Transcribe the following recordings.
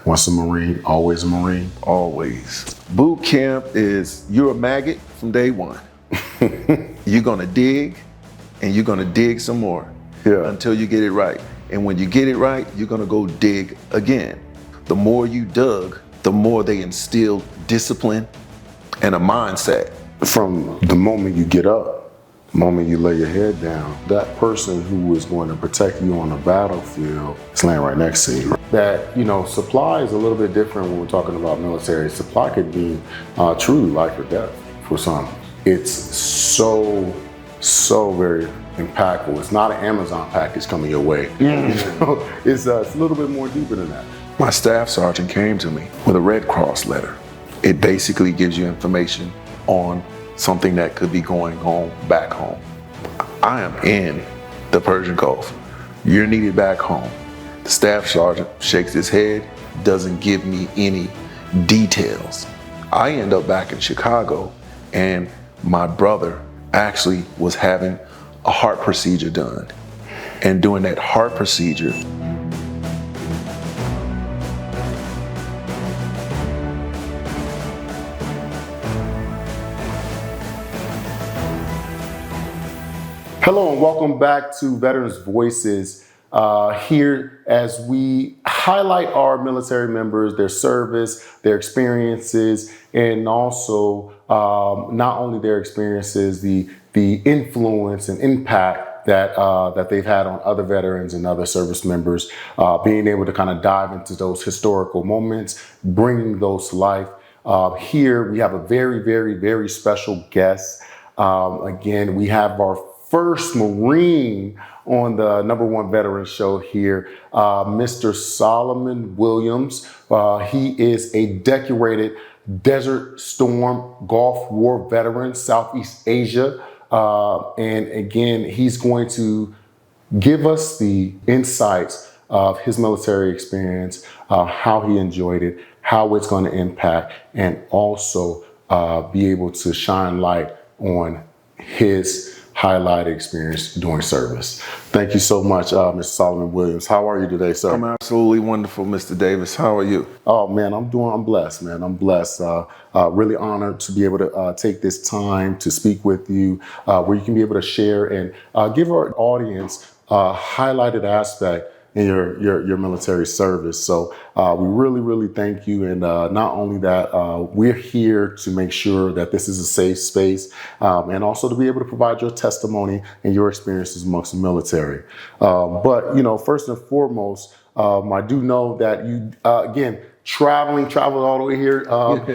Once a Marine, always a Marine. Always. Boot camp is you're a maggot from day one. You're gonna dig and you're gonna dig some more until you get it right. And when you get it right, you're gonna go dig again. The more you dug, the more they instilled discipline and a mindset. From the moment you get up, the moment you lay your head down, that person who is going to protect you on the battlefield is laying right next to you. That, supply is a little bit different when we're talking about military. Supply could be truly life or death for some. It's so very impactful. It's not an Amazon package coming your way. It's a little bit more deeper than that. My staff sergeant came to me with a Red Cross letter. It basically gives you information on something that could be going on back home. I am in the Persian Gulf. You're needed back home. The staff sergeant shakes his head, doesn't give me any details. I end up back in Chicago, and my brother actually was having a heart procedure done. And during that heart procedure, hello and welcome back to Veterans Voices. Here as we highlight our military members, their service, their experiences, and also not only their experiences, the influence and impact that they've had on other veterans and other service members, being able to kind of dive into those historical moments, bringing those to life. Here we have a very special guest. Again, we have our first Marine on the #1 veteran show here, Mr. Solomon Williams. He is a decorated Desert Storm Gulf War veteran, Southeast Asia. And again, he's going to give us the insights of his military experience, how he enjoyed it, how it's going to impact, and also be able to shine light on his highlighted experience during service. Thank you so much, Mr. Solomon Williams. How are you today, sir? I'm absolutely wonderful, Mr. Davis. How are you? Oh man, I'm blessed, man. I'm blessed. Really honored to be able to take this time to speak with you, where you can be able to share and give our audience a highlighted aspect in your military service. So we really thank you. And not only that, we're here to make sure that this is a safe space, and also to be able to provide your testimony and your experiences amongst the military. But first and foremost, I do know that you again traveled all the way here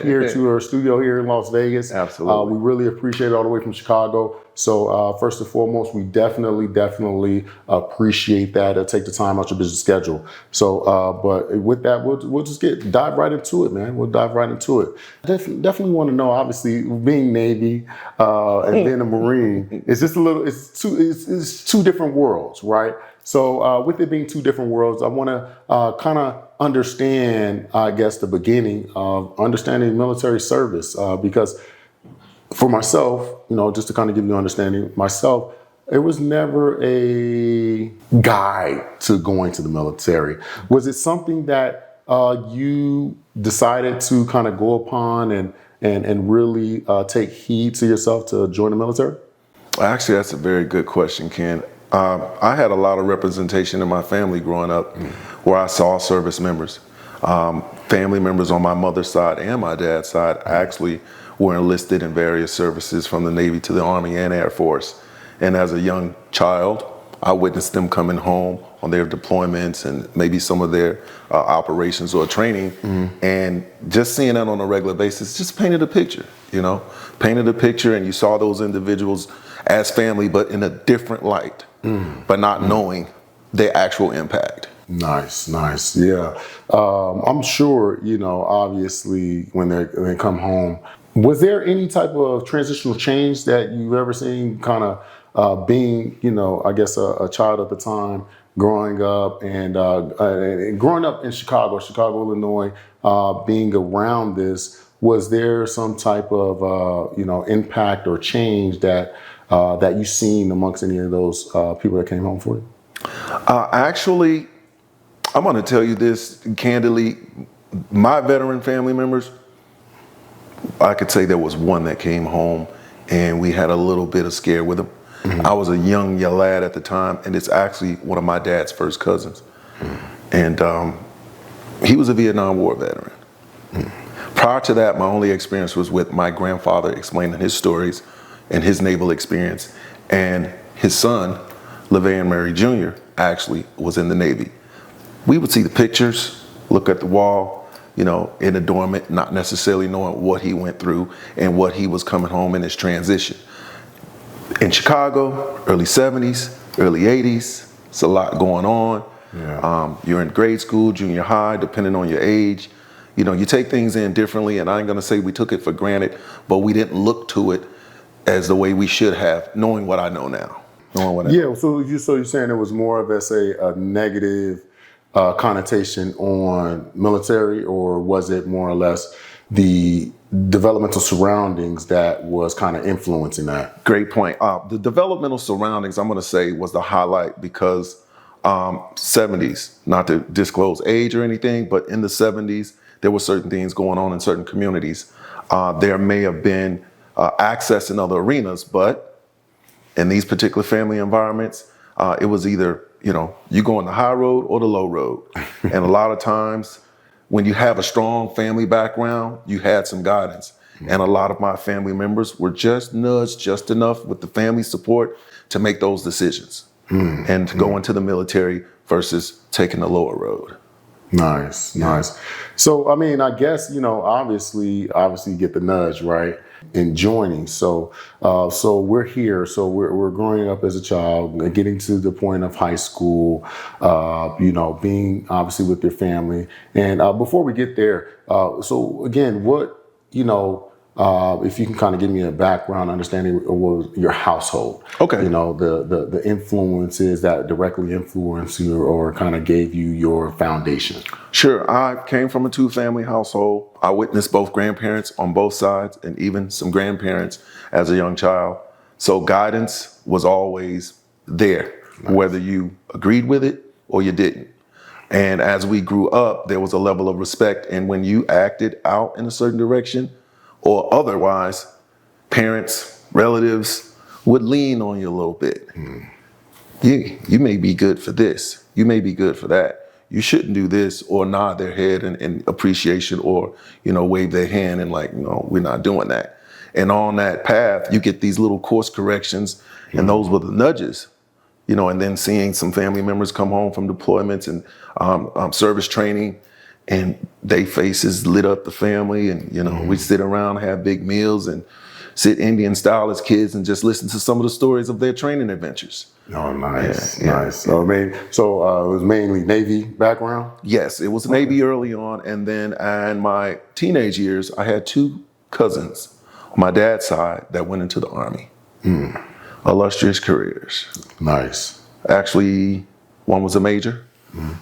here to our studio here in Las Vegas. Absolutely. We really appreciate it all the way from Chicago. So first and foremost, we definitely appreciate that. Take the time out your busy schedule. So, but with that, we'll just dive right into it, man. We'll dive right into it. Definitely want to know, obviously, being Navy and being a Marine, it's two different worlds, right? So with it being two different worlds, I want to kind of understand, I guess, the beginning of understanding military service, because for myself, just to kind of give you understanding, myself, it was never a guide to going to the military. Was it something that you decided to kind of go upon and really take heed to yourself to join the military? Actually, that's a very good question, Ken. I had a lot of representation in my family growing up where I saw service members. Family members on my mother's side and my dad's side actually were enlisted in various services, from the Navy to the Army and Air Force. And as a young child, I witnessed them coming home on their deployments and maybe some of their operations or training. And just seeing that on a regular basis just painted a picture, painted a picture, and you saw those individuals as family, but in a different light, but not knowing their actual impact. Nice. Yeah. I'm sure, obviously when they come home, was there any type of transitional change that you've ever seen, kind of being, I guess a child at the time, growing up and growing up in Chicago, Illinois, being around this? Was there some type of, impact or change that you've seen amongst any of those people that came home for you? Actually, I'm going to tell you this candidly. my veteran family members, I could say there was one that came home and we had a little bit of scare with him. I was a young lad at the time, and it's actually one of my dad's first cousins. And he was a Vietnam War veteran. Prior to that, my only experience was with my grandfather explaining his stories and his naval experience. And his son, LeVan Murray Jr., actually was in the Navy. We would see the pictures, look at the wall, in adornment, not necessarily knowing what he went through and what he was coming home in his transition. In Chicago, early 70s, early 80s, it's a lot going on. Yeah. You're in grade school, junior high, depending on your age. You take things in differently, and I ain't gonna say we took it for granted, but we didn't look to it as the way we should have, knowing what I know now. So you're saying it was more of, let's say, a negative connotation on military, or was it more or less the developmental surroundings that was kind of influencing that? Great point. The developmental surroundings, I'm going to say, was the highlight because 70s, not to disclose age or anything, but in the 70s, there were certain things going on in certain communities. There may have been access in other arenas, but in these particular family environments, it was either, you go on the high road or the low road. And a lot of times when you have a strong family background, you had some guidance. And a lot of my family members were just nudged just enough with the family support to make those decisions and to go into the military versus taking the lower road. Nice. So, I mean, I guess, obviously you get the nudge, right? In joining. So we're here. So we're growing up as a child, getting to the point of high school, being obviously with your family. And before we get there, so again, what, if you can kind of give me a background understanding of your household. Okay. The influences that directly influenced you or kind of gave you your foundation. Sure. I came from a two-family household. I witnessed both grandparents on both sides and even some grandparents as a young child. So guidance was always there, whether you agreed with it or you didn't. And as we grew up, there was a level of respect. And when you acted out in a certain direction or otherwise, parents, relatives would lean on you a little bit. You may be good for this. You may be good for that. You shouldn't do this, or nod their head in appreciation, or, wave their hand and we're not doing that. And on that path, you get these little course corrections, and those were the nudges, and then seeing some family members come home from deployments and service training, and they faces lit up the family, and, we sit around, have big meals, and sit Indian style as kids and just listen to some of the stories of their training adventures. Oh, nice. So, it was mainly Navy background? Yes, it was Navy early on. And then in my teenage years, I had two cousins on my dad's side that went into the Army. Illustrious careers. Nice. Actually, one was a major.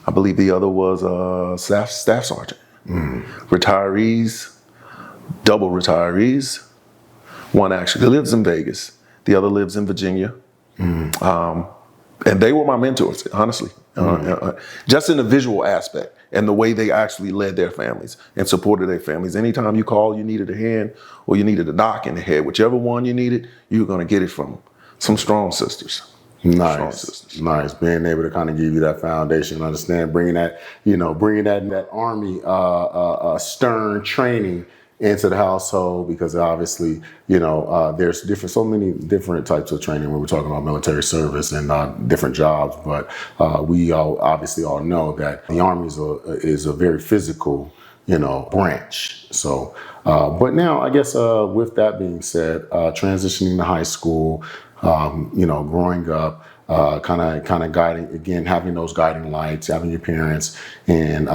I believe the other was a staff sergeant. Retirees, double retirees. One actually lives in Vegas. The other lives in Virginia. And they were my mentors, honestly, just in the visual aspect and the way they actually led their families and supported their families. Anytime you called, you needed a hand or you needed a knock in the head, whichever one you needed, you were going to get it from some strong sisters. Nice. Being able to kind of give you that foundation, understand, bringing that Army stern training into the household, because obviously, there's so many different types of training when we're talking about military service and different jobs. But we obviously all know that the Army is a very physical, branch. So, but now I guess with that being said, transitioning to high school, growing up, kind of guiding, again, having those guiding lights, having your parents, and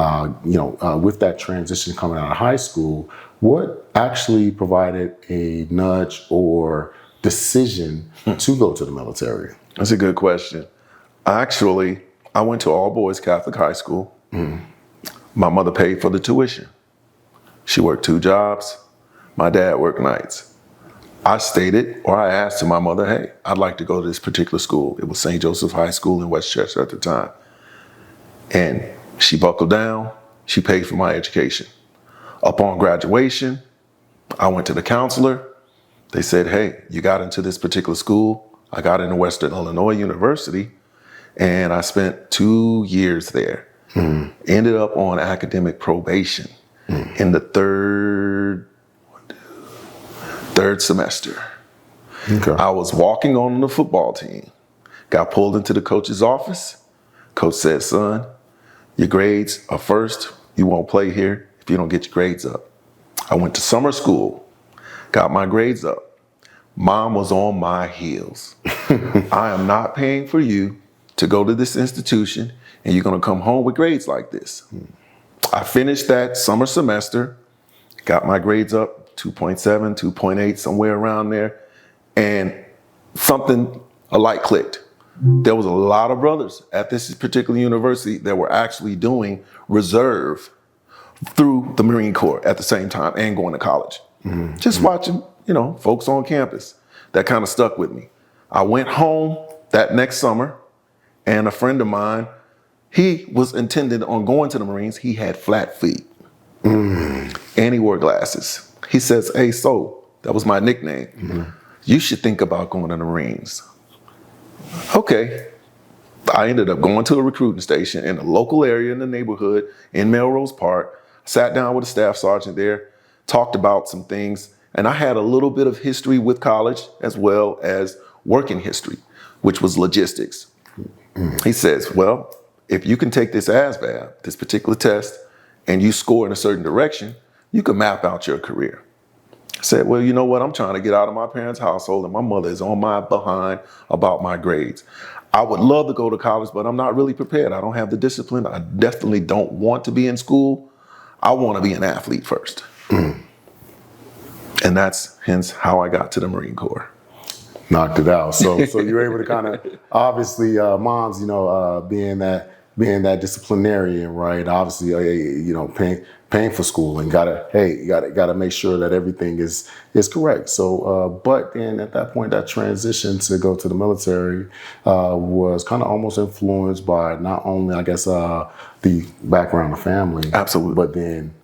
with that transition coming out of high school, what actually provided a nudge or decision to go to the military? That's a good question. Actually, I went to all boys Catholic high school. My mother paid for the tuition. She worked 2 jobs. My dad worked nights. I I asked my mother, hey, I'd like to go to this particular school. It was St. Joseph High School in Westchester at the time. And she buckled down, She paid for my education. Upon graduation, I went to the counselor. They said, hey, you got into this particular school. I got into Western Illinois University, and I spent 2 years there. Ended up on academic probation in the third semester. Okay. I was walking on the football team, got pulled into the coach's office. Coach said, son, your grades are first. You won't play here if you don't get your grades up. I went to summer school, got my grades up. Mom was on my heels. I am not paying for you to go to this institution and you're gonna come home with grades like this. I finished that summer semester, got my grades up, 2.7, 2.8, somewhere around there, and a light clicked. There was a lot of brothers at this particular university that were actually doing reserve through the Marine Corps at the same time and going to college. Just watching, folks on campus. That kind of stuck with me. I went home that next summer, and a friend of mine, he was intended on going to the Marines. He had flat feet, and he wore glasses. He says, hey, so, that was my nickname. You should think about going to the Marines. Okay. I ended up going to a recruiting station in a local area in the neighborhood in Melrose Park, sat down with a staff sergeant there, talked about some things, and I had a little bit of history with college as well as working history, which was logistics. He says, well, if you can take this ASVAB, this particular test, and you score in a certain direction, you can map out your career. I said, well, you know what? I'm trying to get out of my parents' household and my mother is on my behind about my grades. I would love to go to college, but I'm not really prepared. I don't have the discipline. I definitely don't want to be in school. I want to be an athlete first. And that's hence how I got to the Marine Corps. Knocked it out. So you're able to kind of, obviously, moms, being that disciplinarian, right? Obviously, paying for school and gotta make sure that everything is correct. So, but then at that point, that transition to go to the military was kind of almost influenced by not only, I guess, the background of family, Absolutely, but then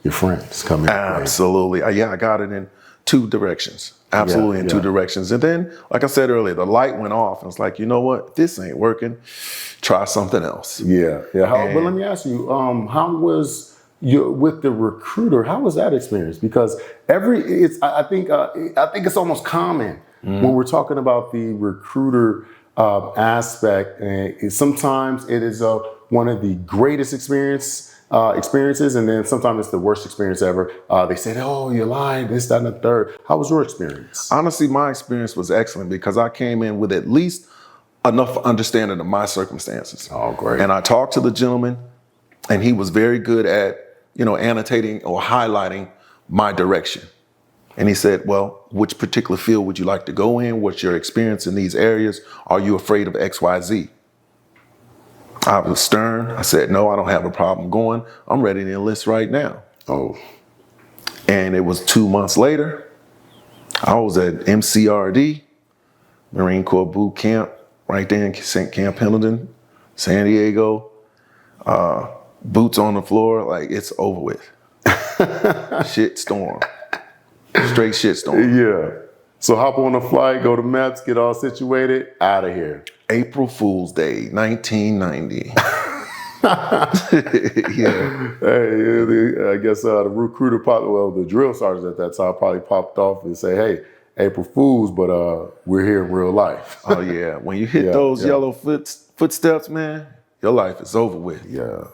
your friends coming. Absolutely, I got it in two directions. Absolutely, in two directions. And then, like I said earlier, the light went off. And it's like, you know what? This ain't working. Try something else. Yeah. But let me ask you, how was with the recruiter? How was that experience? Because I think it's almost common when we're talking about the recruiter aspect. And sometimes it is one of the greatest experiences, and then sometimes it's the worst experience ever. They said, oh, you're lying, this, that, and the third. How was your experience? Honestly, my experience was excellent because I came in with at least enough understanding of my circumstances. Oh, great. And I talked to the gentleman, and he was very good at, annotating or highlighting my direction. And he said, well, which particular field would you like to go in? What's your experience in these areas? Are you afraid of X, Y, Z? I was stern. I said, no, I don't have a problem going. I'm ready to enlist right now. Oh. And it was 2 months later. I was at MCRD, Marine Corps Bootcamp, right there in Camp Pendleton, San Diego. Boots on the floor, like it's over with. Shit storm. Straight shit storm. Yeah. So hop on a flight, go to MEPS, get all situated, out of here. April Fool's Day, 1990. Yeah. Hey, I guess the recruiter the drill sergeant at that time probably popped off and say, hey, April Fools, but we're here in real life. Oh yeah, when you hit those yellow footsteps, man, your life is over with. Yeah.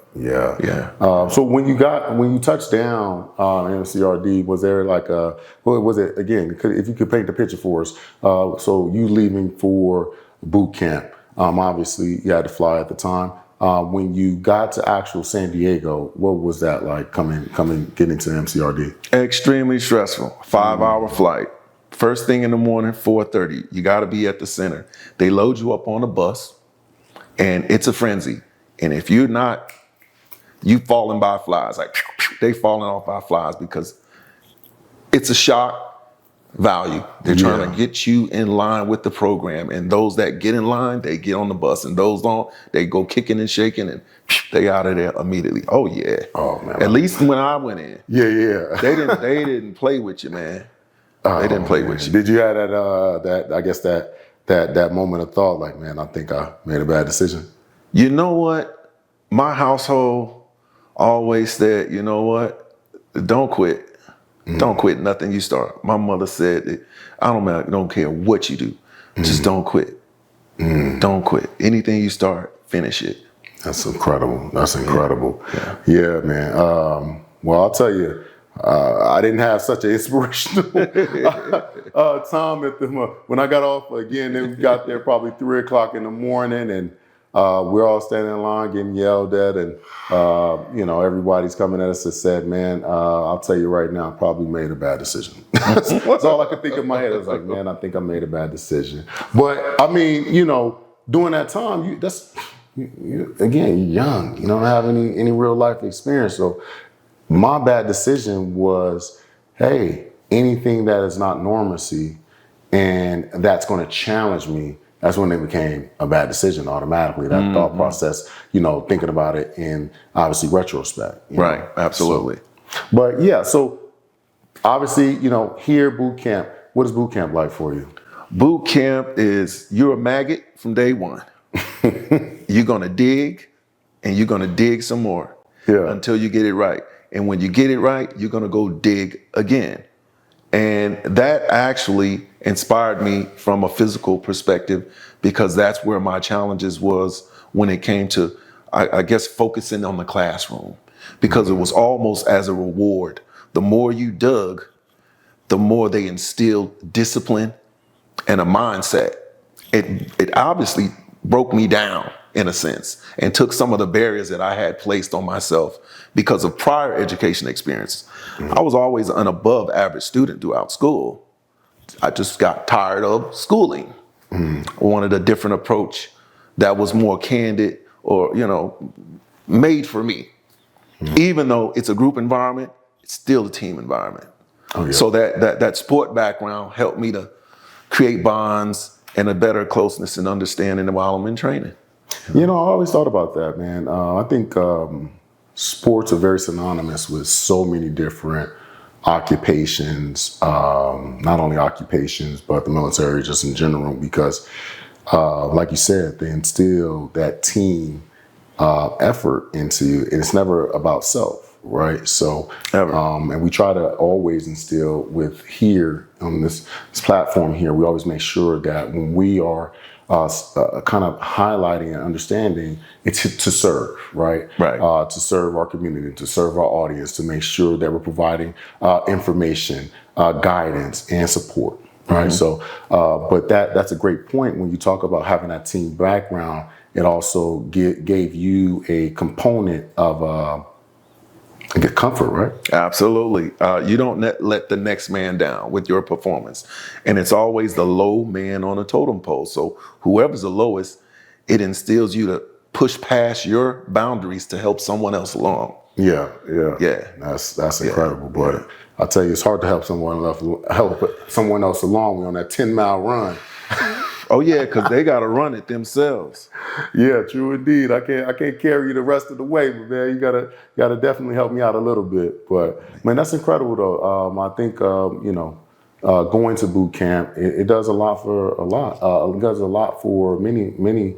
So when you touched down in MCRD, was there what was it again? If you could paint the picture for us. So you leaving for boot camp. Obviously, you had to fly at the time. When you got to actual San Diego, what was that like getting to MCRD? Extremely stressful. 5-hour flight. First thing in the morning, 4:30. You got to be at the center. They load you up on a bus, and it's a frenzy. And if you're not, you falling by flies. Like they falling off by flies because it's a shock. value. They're trying to get you in line with the program. And those that get in line, they get on the bus. And those don't, they go kicking and shaking and they out of there immediately. Oh yeah. Oh man. At least when I went in. Yeah. They didn't play with you, man. They didn't play with you. Did you have that moment of thought, like, man, I think I made a bad decision? You know what? My household always said, you know what? Don't quit. Don't quit nothing you start. My mother said, I don't care what you do. Just don't quit. Don't quit. Anything you start, finish it. That's incredible. That's incredible. Yeah, man. Well, I'll tell you, I didn't have such an inspirational time at when I got off again. Then we got there probably 3 o'clock in the morning, and we're all standing in line getting yelled at, and everybody's coming at us and said, "Man, I'll tell you right now, I probably made a bad decision." That's all I could think in my head. I was like, "Man, I think I made a bad decision." But I mean, during that time, you're young. You don't have any real life experience, so. My bad decision was, hey, anything that is not normacy and that's going to challenge me, that's when it became a bad decision automatically. That thought process, thinking about it in obviously retrospect. Right, absolutely. But yeah, so obviously, here boot camp, what is boot camp like for you? Boot camp is, you're a maggot from day one. You're going to dig and you're going to dig some more until you get it right. And when you get it right, you're going to go dig again. And that actually inspired me from a physical perspective, because that's where my challenges was when it came to, I guess, focusing on the classroom, because it was almost as a reward. The more you dug, the more they instilled discipline and a mindset. It obviously broke me down in a sense, and took some of the barriers that I had placed on myself because of prior education experience. I was always an above average student throughout school. I just got tired of schooling. I wanted a different approach that was more candid or, made for me. Even though it's a group environment, it's still a team environment. So that sport background helped me to create bonds and a better closeness and understanding while I'm in training. I always thought about that, man. I think sports are very synonymous with so many different occupations, not only occupations, but the military just in general, because like you said, they instill that team effort into you, and it's never about self, right? So, and we try to always instill with here on this platform here, we always make sure that when we are kind of highlighting and understanding, it's to serve, right? To serve our community, to serve our audience, to make sure that we're providing information, guidance, and support, right? So, but that's a great point when you talk about having that team background. It also gave you a component of comfort, right? Absolutely. You don't let the next man down with your performance. And it's always the low man on a totem pole. So whoever's the lowest, it instills you to push past your boundaries to help someone else along. Yeah. That's incredible. But I'll tell you, it's hard to help someone else along. We're on that 10-mile run. Oh yeah, because they got to run it themselves. Yeah, true indeed. I can't carry you the rest of the way, but man, you gotta definitely help me out a little bit. But man, that's incredible though. I think going to boot camp, it does a lot for it does a lot for many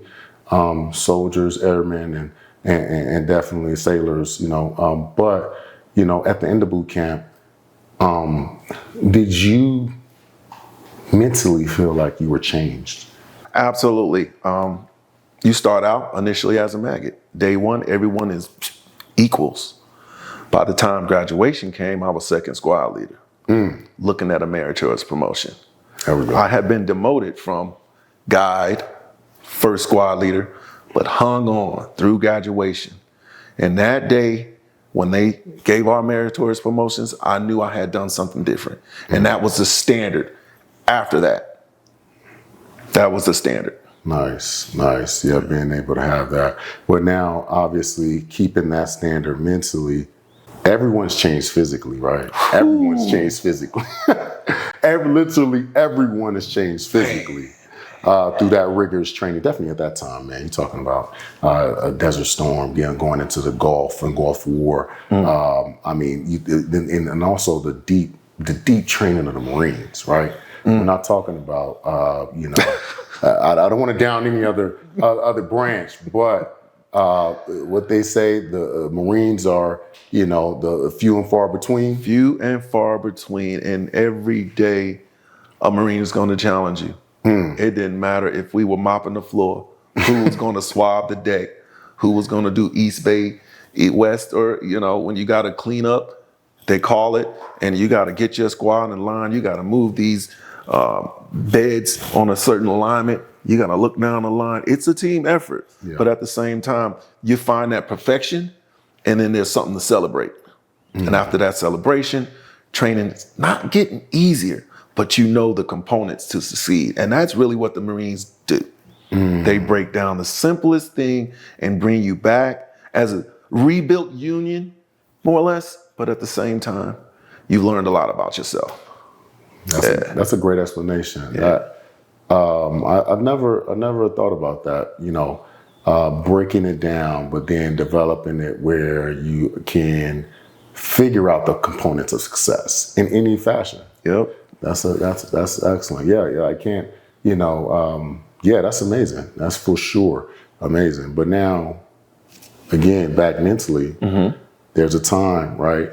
soldiers, airmen, and definitely sailors. But at the end of boot camp, did you mentally feel like you were changed? Absolutely. You start out initially as a maggot. Day one, everyone is equals. By the time graduation came, I was second squad leader, looking at a meritorious promotion. There we go. I had been demoted from guide, first squad leader, but hung on through graduation. And that day, when they gave our meritorious promotions, I knew I had done something different. And that was the standard. After that was the standard. Nice. Yeah, being able to have that. But now, obviously, keeping that standard mentally, everyone's changed physically, right? Everyone's changed physically. Literally everyone has changed physically through that rigorous training. Definitely at that time, man. You're talking about a Desert Storm, going into the Gulf and Gulf War. I mean, and also the deep training of the Marines, right? We're not talking about, I don't want to down any other branch, but what they say, the Marines are, the few and far between. Few and far between, and every day a Marine is going to challenge you. It didn't matter if we were mopping the floor, who was going to swab the deck, who was going to do East Bay, West, or, when you got to clean up, they call it, and you got to get your squad in line. You got to move these beds on a certain alignment. You got to look down the line. It's a team effort, but at the same time, you find that perfection, and then there's something to celebrate. And after that celebration, training is not getting easier, but the components to succeed. And that's really what the Marines do. They break down the simplest thing and bring you back as a rebuilt union, more or less, but at the same time, you've learned a lot about yourself. That's a great explanation. Yeah. I've never thought about that, breaking it down, but then developing it where you can figure out the components of success in any fashion. Yep. That's excellent. Yeah, I can't, that's amazing. That's for sure amazing. But now, again, back mentally, there's a time, right?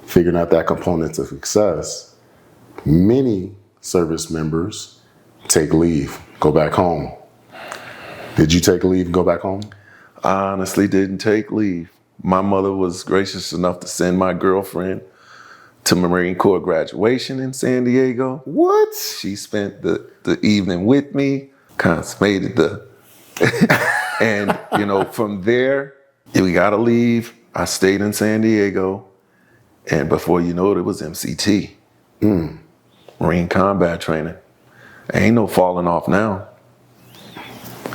Figuring out that components of success. Many service members take leave, go back home. Did you take leave and go back home? I honestly didn't take leave. My mother was gracious enough to send my girlfriend to Marine Corps graduation in San Diego. What? She spent the evening with me, consummated and from there, we gotta leave. I stayed in San Diego, and before you know it was MCT, Marine Combat Training. Ain't no falling off now.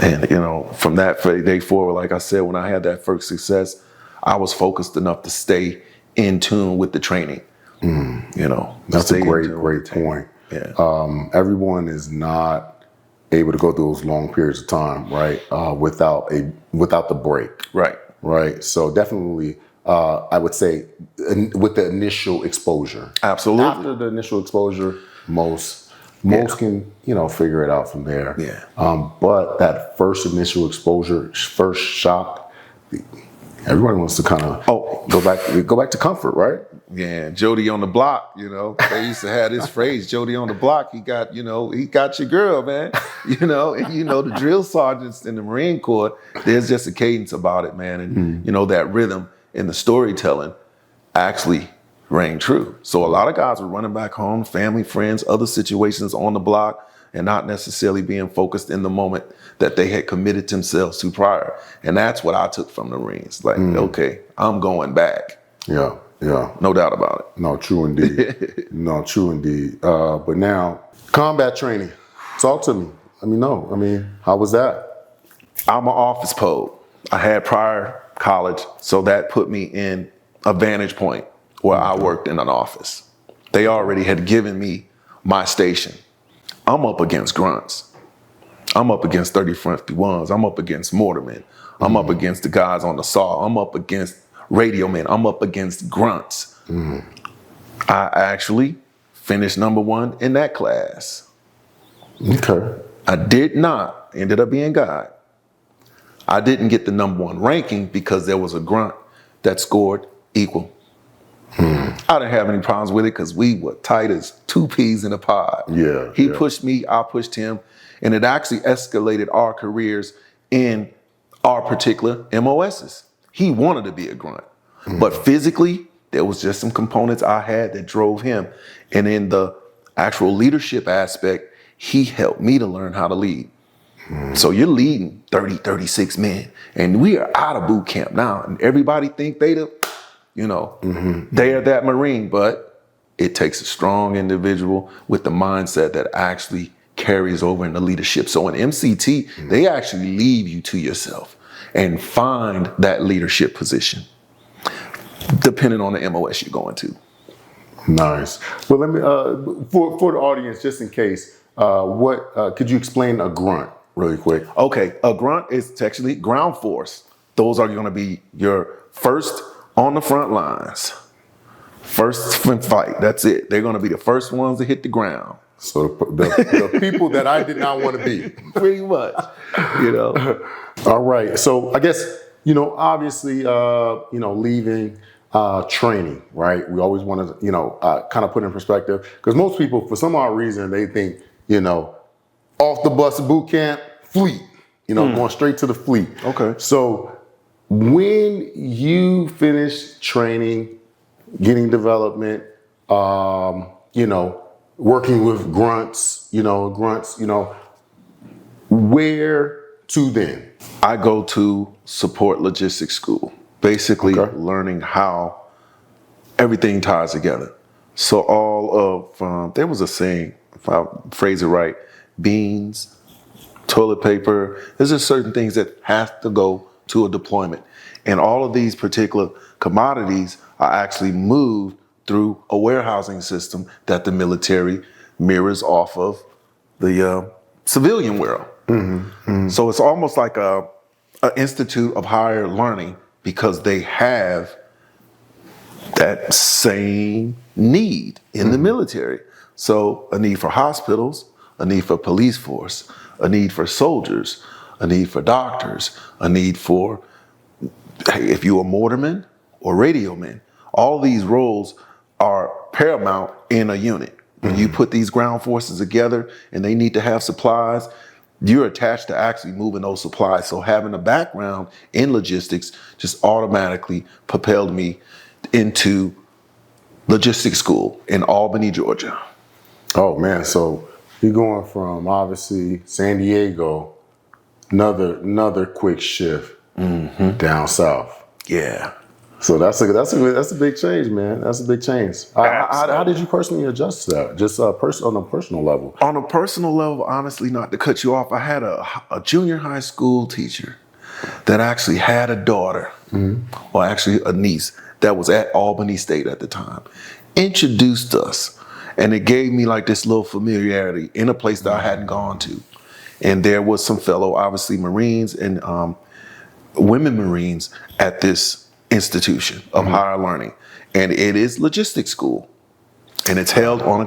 And from that day forward, like I said, when I had that first success, I was focused enough to stay in tune with the training. That's a great point. Yeah. Everyone is not able to go through those long periods of time, right? Without the break. Right. So definitely, I would say with the initial exposure. Absolutely. After the initial exposure, most can, figure it out from there. Yeah. But that first initial exposure, first shock, everybody wants to kind of go back to comfort, right? Yeah, Jody on the block, they used to have this phrase, Jody on the block, he got your girl, man. And the drill sergeants in the Marine Corps, there's just a cadence about it, man. And that rhythm in the storytelling actually rang true. So a lot of guys were running back home, family, friends, other situations on the block, and not necessarily being focused in the moment that they had committed themselves to prior. And that's what I took from the Marines. Like, okay, I'm going back. Yeah. No doubt about it. No, true indeed. But now, combat training. Talk to me. Let me know. How was that? I'm an office pole. I had prior college, so that put me in a vantage point where I worked in an office. They already had given me my station. I'm up against grunts. I'm up against 3051s. I'm up against mortarmen. I'm up against the guys on the saw. I'm up against radio men. I'm up against grunts. I actually finished number 1 in that class. Okay. I did not, ended up being God. I didn't get the number 1 ranking because there was a grunt that scored equal. I didn't have any problems with it because we were tight as 2 peas in a pod. Yeah. He pushed me, I pushed him, and it actually escalated our careers in our particular MOSs. He wanted to be a grunt, but physically, there was just some components I had that drove him. And in the actual leadership aspect, he helped me to learn how to lead. So you're leading 30, 36 men, and we are out of boot camp now, and everybody think they are that Marine, but it takes a strong individual with the mindset that actually carries over into leadership. So in MCT, they actually leave you to yourself and find that leadership position, depending on the MOS you're going to. Nice. Well, let me for the audience, just in case, what could you explain a grunt really quick? Okay, a grunt is actually ground force. Those are going to be your first on the front lines, first fight. That's it. They're going to be the first ones to hit the ground. So the people that I did not want to be. Pretty much, you know. All right. So I guess, obviously, leaving training, right? We always want to, kind of put in perspective, because most people, for some odd reason, they think, off the bus boot camp, fleet, going straight to the fleet. Okay. So when you finish training, getting development, working with grunts, where to then? I go to support logistics school, basically Okay. learning how everything ties together. So all of, there was a saying, if I phrase it right, beans, toilet paper, there's just certain things that have to go to a deployment. And all of these particular commodities are actually moved through a warehousing system that the military mirrors off of the civilian world. So it's almost like a institute of higher learning, because they have that same need in the military. So a need for hospitals, a need for police force, a need for soldiers, a need for doctors, a need for, if you're a mortarman or radioman, all these roles are paramount in a unit. When you put these ground forces together and they need to have supplies, you're attached to actually moving those supplies. So having a background in logistics just automatically propelled me into logistics school in Albany, Georgia. Oh man, so you're going from obviously San Diego, another quick shift down south. Yeah. So that's a big change, man. That's a big change. How did you personally adjust to that? Just on a personal level. On a personal level, honestly, not to cut you off, I had a junior high school teacher that actually had a daughter, or actually a niece, that was at Albany State at the time, introduced us. And it gave me like this little familiarity in a place that I hadn't gone to. And there was some fellow, obviously, Marines and women Marines at this institution of higher learning. And it is logistics school. And it's held on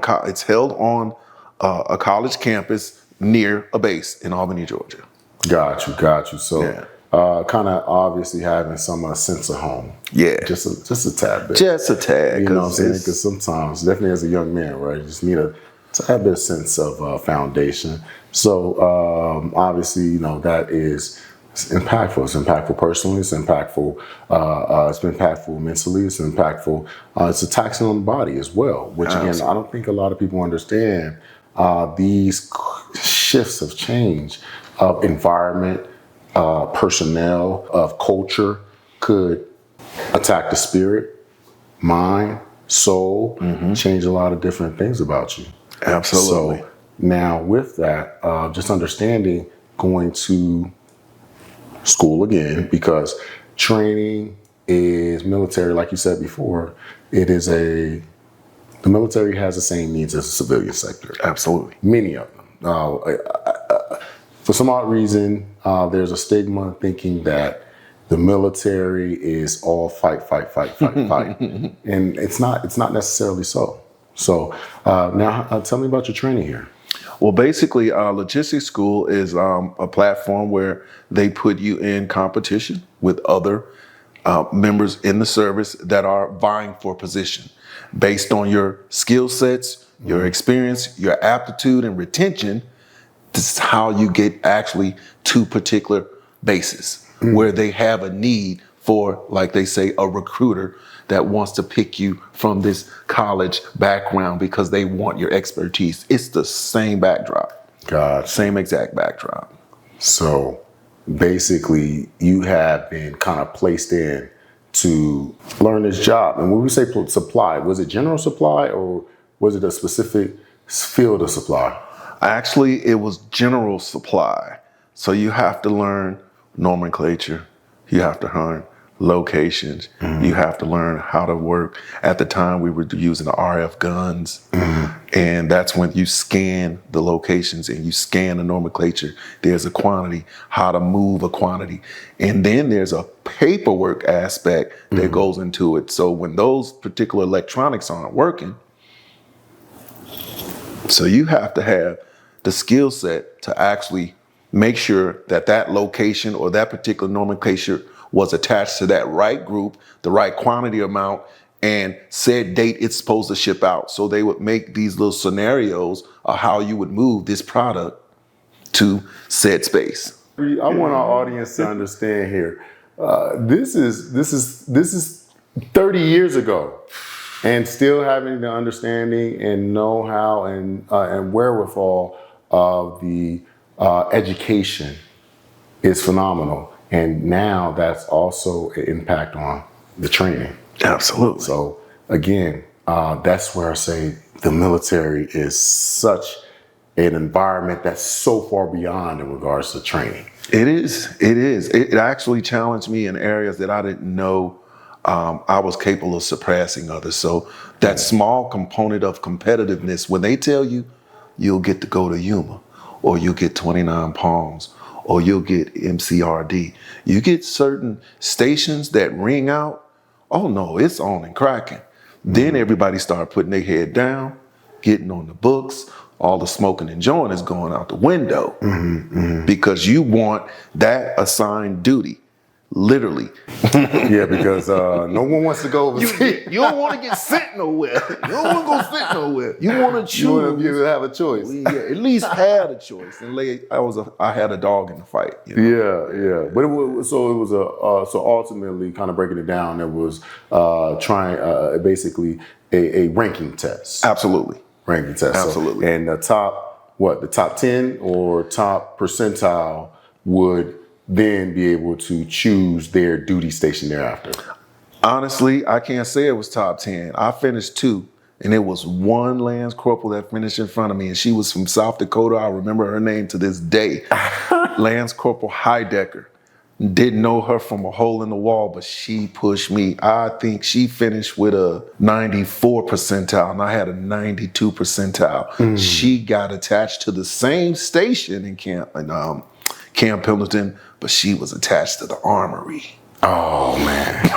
a college campus near a base in Albany, Georgia. Got you. So Yeah. kind of obviously having some sense of home. Yeah. Just a tad bit. Just a tad. You know what I'm saying? Because sometimes, definitely as a young man, right, you just need a tad bit of sense of foundation. So obviously, that is impactful. It's impactful personally. It's impactful. It's been impactful mentally. It's impactful. It's a taxing on the body as well, which again, I don't think a lot of people understand these shifts of change of environment, personnel, of culture could attack the spirit, mind, soul, change a lot of different things about you. Absolutely. So now with that, just understanding going to school again, because training is military, like you said before, the military has the same needs as the civilian sector. Absolutely. Many of them. For some odd reason, there's a stigma thinking that the military is all fight. And it's not necessarily so. So now tell me about your training here. Well, basically, logistics school is a platform where they put you in competition with other members in the service that are vying for position. Based on your skill sets, your experience, your aptitude, and retention, this is how you get actually to particular bases where they have a need for, like they say, a recruiter that wants to pick you from this college background because they want your expertise. It's the same backdrop. Same exact backdrop. So basically, you have been kind of placed in to learn this job. And when we say supply, was it general supply or was it a specific field of supply? Actually, it was general supply. So you have to learn nomenclature. You have to learn locations. You have to learn how to work. At the time, we were using the RF guns, and that's when you scan the locations and you scan the nomenclature. There's a quantity, how to move a quantity, and then there's a paperwork aspect that goes into it. So when those particular electronics aren't working, so you have to have the skill set to actually make sure that that location or that particular nomenclature was attached to that right group, the right quantity amount, and said date it's supposed to ship out. So they would make these little scenarios of how you would move this product to said space. I want our audience to understand here. This is 30 years ago, and still having the understanding and know-how and wherewithal of the education is phenomenal. And now that's also an impact on the training. Absolutely. So again, that's where I say the military is such an environment that's so far beyond in regards to training. It is. It actually challenged me in areas that I didn't know I was capable of surpassing others. So that small component of competitiveness, when they tell you you'll get to go to Yuma, or you'll get 29 Palms, or you'll get MCRD, you get certain stations that ring out, oh no, it's on and cracking. Then everybody start putting their head down, getting on the books. All the smoking and enjoying is going out the window because you want that assigned duty, literally. Yeah, because no one wants to go overseas. You don't want to get sent nowhere. You don't want to go sit nowhere. You want to choose. You want to be able to have a choice. Yeah, at least have a choice. And I had a dog in the fight. You know? Yeah. But so ultimately, kind of breaking it down, it was basically a ranking test. Absolutely. Ranking test. Absolutely. So, and the top 10 or top percentile would then be able to choose their duty station thereafter? Honestly, I can't say it was top 10. I finished 2, and it was one Lance Corporal that finished in front of me, and she was from South Dakota. I remember her name to this day. Lance Corporal Heidecker. Didn't know her from a hole in the wall, but she pushed me. I think she finished with a 94 percentile, and I had a 92 percentile. She got attached to the same station in Camp Pendleton, but she was attached to the armory. Oh man.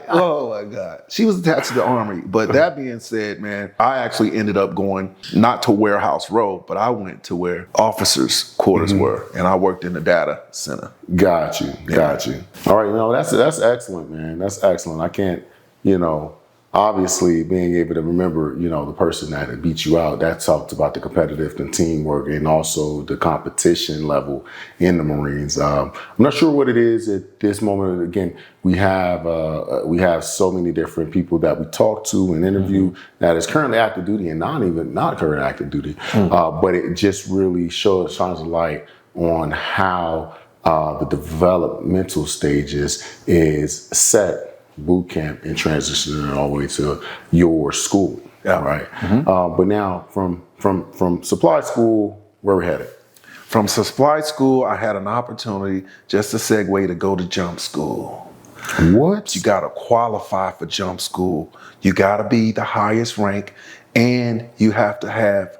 Oh my God. She was attached to the armory. But that being said, man, I actually ended up going not to Warehouse Row, but I went to where officers' quarters were, and I worked in the data center. Got you. All right, no, that's excellent, man. That's excellent. I can't, obviously being able to remember, the person that beat you out, that talked about the competitive and teamwork and also the competition level in the Marines. I'm not sure what it is at this moment. Again, we have so many different people that we talk to and interview that is currently active duty and not current active duty. But it just really shines a light on how the developmental stages is set boot camp and transitioning all the way to your school, right? But now from supply school, where we headed? From supply school, I had an opportunity just to segue to go to jump school. What? You got to qualify for jump school. You got to be the highest rank, and you have to have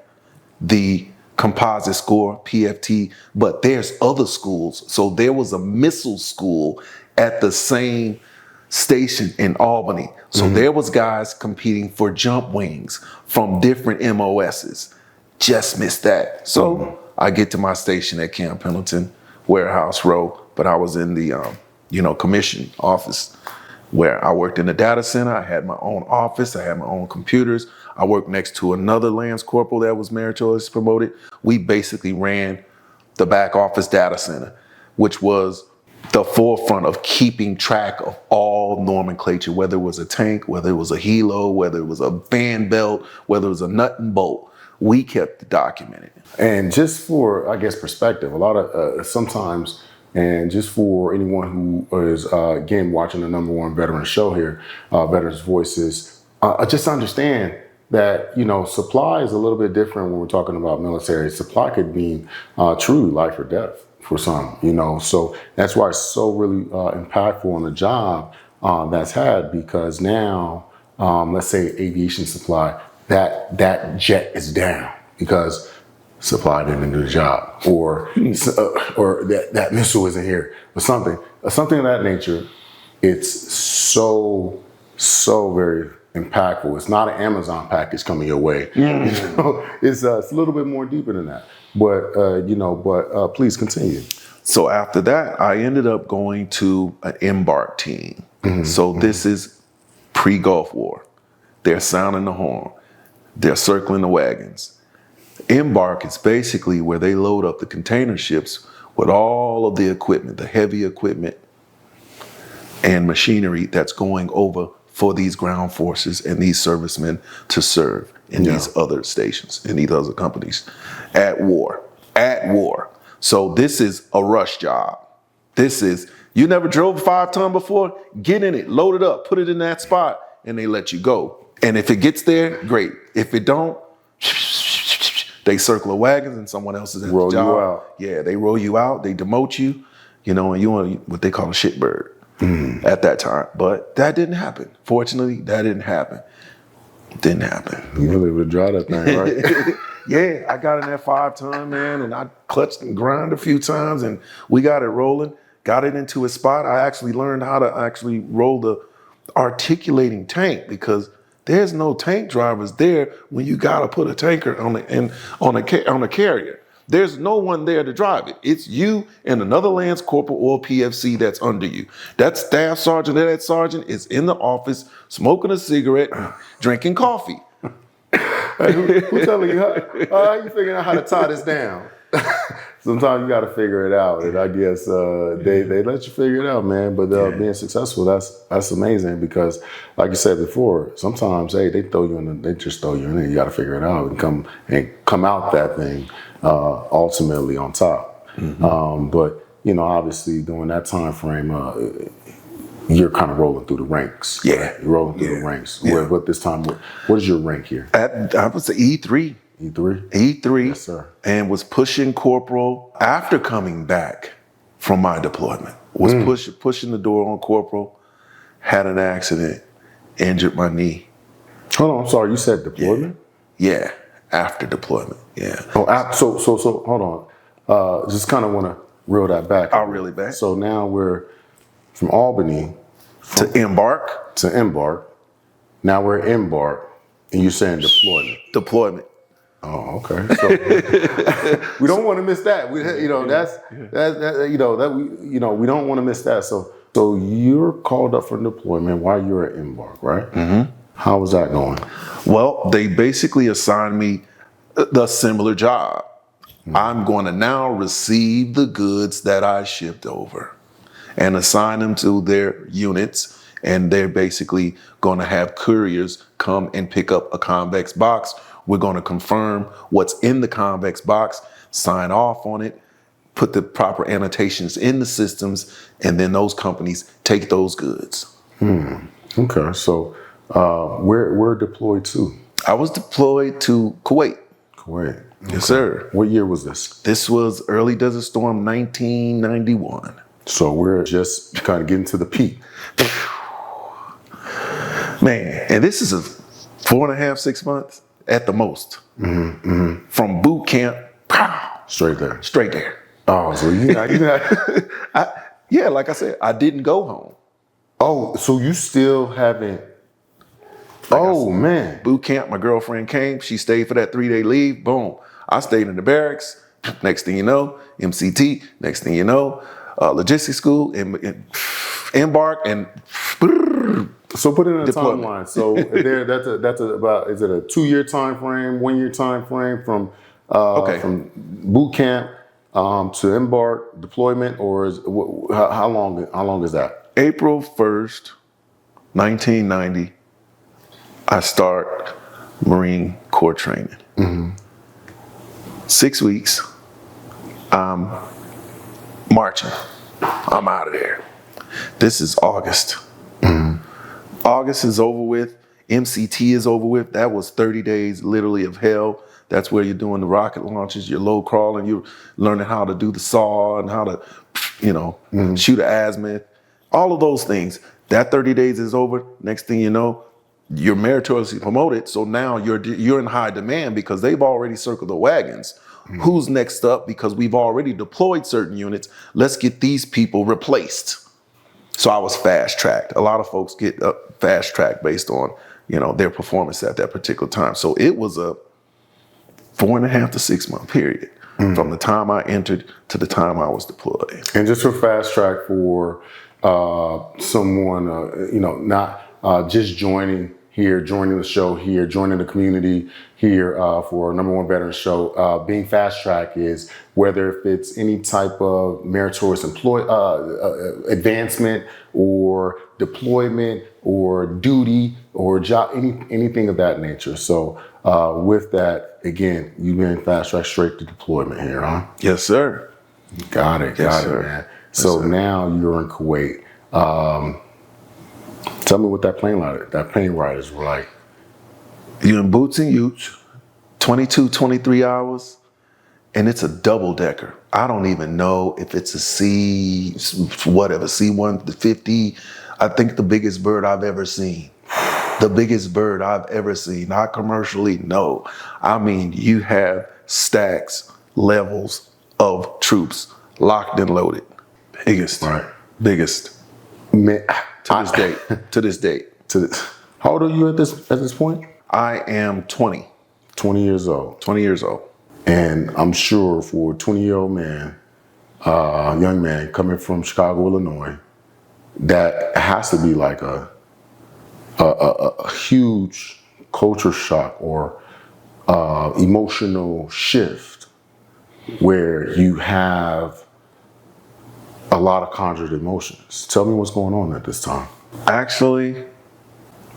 the composite score, PFT, but there's other schools. So there was a missile school at the same station in Albany. So there was guys competing for jump wings from different MOSs. Just missed that. So I get to my station at Camp Pendleton, Warehouse Row, but I was in the commission office where I worked in the data center. I had my own office. I had my own computers. I worked next to another Lance Corporal that was meritorious promoted. We basically ran the back office data center, which was the forefront of keeping track of all nomenclature, whether it was a tank, whether it was a helo, whether it was a fan belt, whether it was a nut and bolt. We kept documenting it. And just for, I guess, perspective, a lot of sometimes, and just for anyone who is, again, watching the #1 veteran show here, Veterans Voices, just understand that, supply is a little bit different when we're talking about military. Supply could mean truly life or death for some, you know. So that's why it's so really impactful on the job that's had, because now, let's say aviation supply, that jet is down because supply didn't do the job, or that missile isn't here, or something of that nature. It's so very impactful. It's not an Amazon package coming your way. You know, it's a little bit more deeper than that. But please continue. So after that, I ended up going to an embark team. So this is pre-Gulf War. They're sounding the horn. They're circling the wagons. Embark is basically where they load up the container ships with all of the equipment, the heavy equipment and machinery that's going over for these ground forces and these servicemen to serve in these other stations, in these other companies at war. So this is a rush job. This is, you never drove a 5-ton before? Get in it, load it up, put it in that spot, and they let you go. And if it gets there, great. If it don't, they circle the wagons and someone else is at the job. Roll you out. Yeah, they roll you out, they demote you, you know, and you want what they call a shitbird at that time. But that didn't happen. Fortunately, that didn't happen. Didn't happen. You really would drive that thing, right? Yeah, I got in that 5-ton, man, and I clutched and grind a few times, and we got it rolling, got it into a spot. I actually learned how to actually roll the articulating tank, because there's no tank drivers there when you gotta put a tanker on a carrier. There's no one there to drive it. It's you and another Lance Corporal or PFC that's under you. That staff sergeant or that sergeant is in the office smoking a cigarette, drinking coffee. Hey, who's telling you how you figuring out how to tie this down? Sometimes you got to figure it out, and I guess they let you figure it out, man. But being successful, that's amazing, because, like you said before, sometimes they just throw you in, and you got to figure it out and come out that thing ultimately on top. But you know, obviously during that time frame, you're kind of rolling through the ranks. Yeah, right? You're rolling through the ranks. Yeah. But this time, what is your rank here? I was the E3. E3? E3, Yes, sir. And was pushing corporal after coming back from my deployment. Was pushing the door on corporal, had an accident, injured my knee. Hold on, I'm sorry, you said deployment? Yeah, after deployment, yeah. Oh, so hold on. Just kind of want to reel that back. I'll reel it back. So now we're from Albany To embark. to Embark. Now we're at Embark, and you're saying deployment. Deployment. Oh, okay. So we don't want to miss that. We don't want to miss that. So you're called up for deployment while you're at Embark, right? Mm-hmm. How was that going? Well, they basically assigned me the similar job. I'm going to now receive the goods that I shipped over and assign them to their units. And they're basically going to have couriers come and pick up a convex box. We're going to confirm what's in the convex box, sign off on it, put the proper annotations in the systems, and then those companies take those goods. Okay. So where deployed to? I was deployed to Kuwait. Kuwait. Yes, sir. What year was this? This was early Desert Storm 1991. So we're just kind of getting to the peak. Man, and this is a 4.5, 6 months at the most. From boot camp, pow, Straight there. straight there. Oh, so you not. Yeah, like I said, I didn't go home. Oh, so you still haven't. Oh, man. Boot camp, my girlfriend came. She stayed for that 3-day leave. Boom. I stayed in the barracks. Next thing you know, MCT. Next thing you know, logistics school, embark, and So put it in a deployment. timeline. So that's about, is it a 2-year time frame, 1-year time frame from boot camp to embark deployment, or how long is that? April 1st, 1990, I start Marine Corps training. 6 weeks, I'm marching. I'm out of there. This is August. August is over with. MCT is over with. That was 30 days literally of hell. That's where you're doing the rocket launches, you're low crawling, you're learning how to do the saw and how to, shoot an azimuth, all of those things. That 30 days is over. Next thing you know, you're meritoriously promoted. So now you're in high demand because they've already circled the wagons. Who's next up? Because we've already deployed certain units. Let's get these people replaced. So I was fast tracked. A lot of folks get fast tracked based on, their performance at that particular time. So it was a 4.5 to 6 month period from the time I entered to the time I was deployed. And just for fast track for someone, not just joining the show here, joining the community here for number one veteran show. Being fast track is whether if it's any type of meritorious advancement or deployment or duty or job, anything of that nature. So with that, again, you've been fast track straight to deployment here, huh? Yes, sir. Got it, man. So now you're in Kuwait. Tell me what that plane ride is like. You're in boots and utes, 22, 23 hours, and it's a double decker. I don't even know if it's a C-150. I think the biggest bird I've ever seen. The biggest bird I've ever seen. Not commercially, no. I mean, you have stacks, levels of troops locked and loaded. Biggest. Right. Biggest. Man, To this date. How old are you at this point? I am 20. 20 years old. 20 years old. And I'm sure for a 20-year-old man, young man coming from Chicago, Illinois, that has to be like a huge culture shock or emotional shift where you have a lot of conjured emotions. Tell me what's going on at this time. Actually,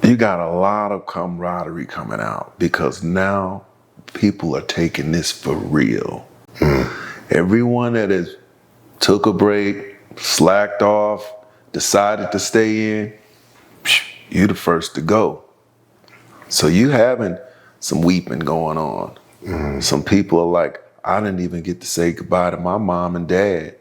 you got a lot of camaraderie coming out because now people are taking this for real. Everyone that has took a break, slacked off, decided to stay in, you're the first to go. So you having some weeping going on. Some people are like, I didn't even get to say goodbye to my mom and dad.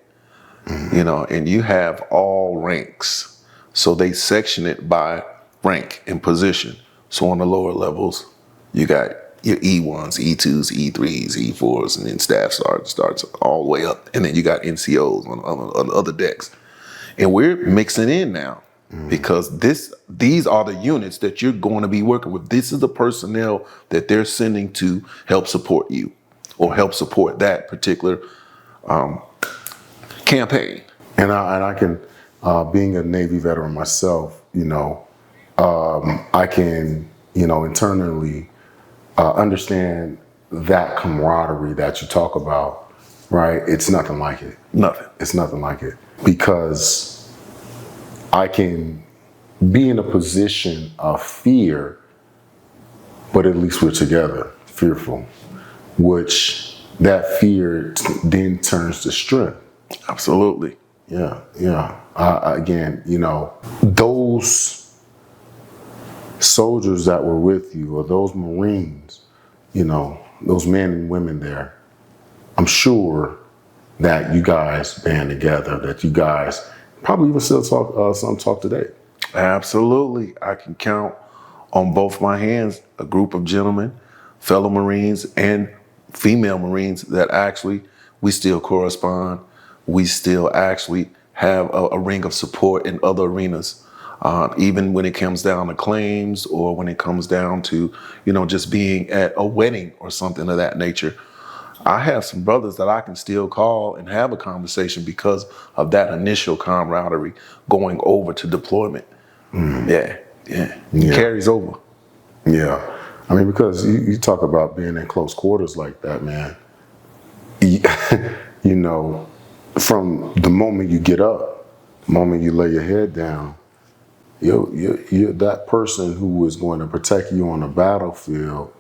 And you have all ranks. So they section it by rank and position. So on the lower levels, you got your E1s, E2s, E3s, E4s, and then staff sergeant starts all the way up. And then you got NCOs on other decks. And we're mixing in now because these are the units that you're going to be working with. This is the personnel that they're sending to help support you or help support that particular campaign. And I can, being a Navy veteran myself, I can, internally understand that camaraderie that you talk about, right? It's nothing like it. Nothing. It's nothing like it because I can be in a position of fear, but at least we're together, fearful, which that fear then turns to strength. Absolutely. Yeah. Again, those soldiers that were with you or those Marines, those men and women there, I'm sure that you guys band together, that you guys probably even still talk today. Absolutely. I can count on both my hands a group of gentlemen, fellow Marines and female Marines that actually we still correspond. We still actually have a ring of support in other arenas, even when it comes down to claims or when it comes down to, just being at a wedding or something of that nature. I have some brothers that I can still call and have a conversation because of that initial camaraderie going over to deployment. Yeah. It carries over. Yeah. I mean, because you talk about being in close quarters like that, man. From the moment you get up, the moment you lay your head down, you're that person who is going to protect you on the battlefield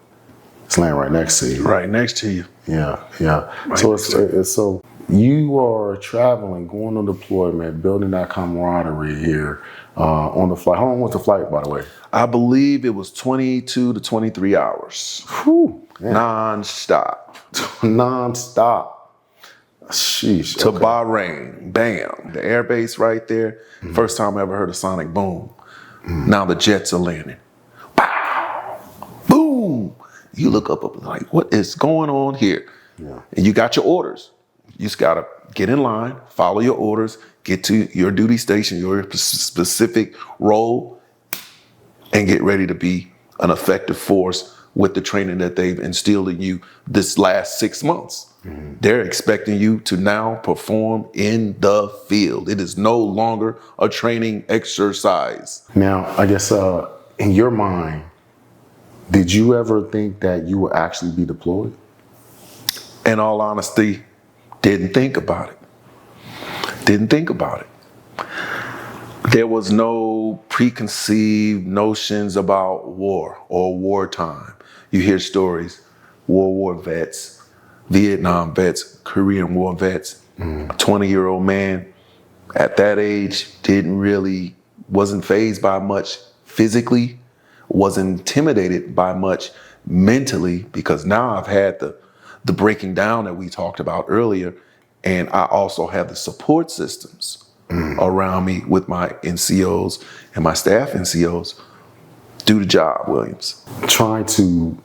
is laying right next to you. Right next to you. Yeah. Right So it's so You are traveling, going on deployment, building that camaraderie here on the flight. How long was the flight, by the way? I believe it was 22 to 23 hours. Whew, man. Non-stop. Non-stop. Sheesh. To Bahrain. Bam. The air base right there. First time I ever heard a sonic boom. Now the jets are landing. Pow! Boom! You look up like, what is going on here? Yeah. And you got your orders. You just got to get in line, follow your orders, get to your duty station, your specific role, and get ready to be an effective force with the training that they've instilled in you this last 6 months. They're expecting you to now perform in the field. It is no longer a training exercise. Now, I guess in your mind, did you ever think that you would actually be deployed? In all honesty, didn't think about it. Didn't think about it. There was no preconceived notions about war or wartime. You hear stories, World War vets, Vietnam vets, Korean War vets. A 20-year-old man at that age wasn't fazed by much physically, wasn't intimidated by much mentally, because now I've had the breaking down that we talked about earlier, and I also have the support systems around me with my NCOs and my staff NCOs. Do the job, Williams. Trying to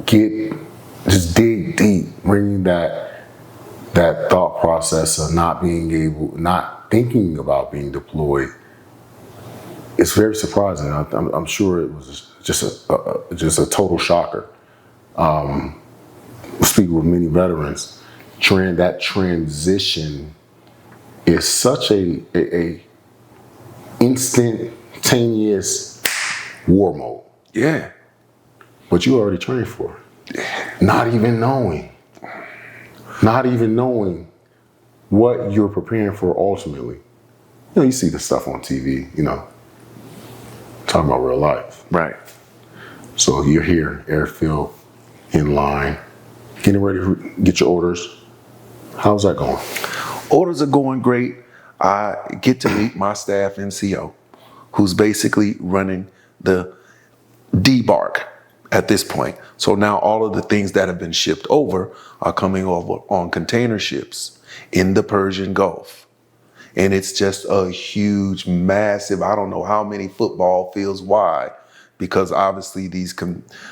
just dig deep, bringing that thought process of not thinking about being deployed. It's very surprising. I'm sure it was just a total shocker. Speaking with many veterans, that transition is such a instantaneous war mode. Yeah. But you already trained for it. Not even knowing what you're preparing for ultimately. You see the stuff on TV, talking about real life. Right. So you're here, airfield, in line, getting ready to get your orders. How's that going? Orders are going great. I get to meet my staff NCO, who's basically running the debark at this point. So now all of the things that have been shipped over are coming over on container ships in the Persian Gulf. And it's just a huge, massive, I don't know how many football fields wide, because obviously these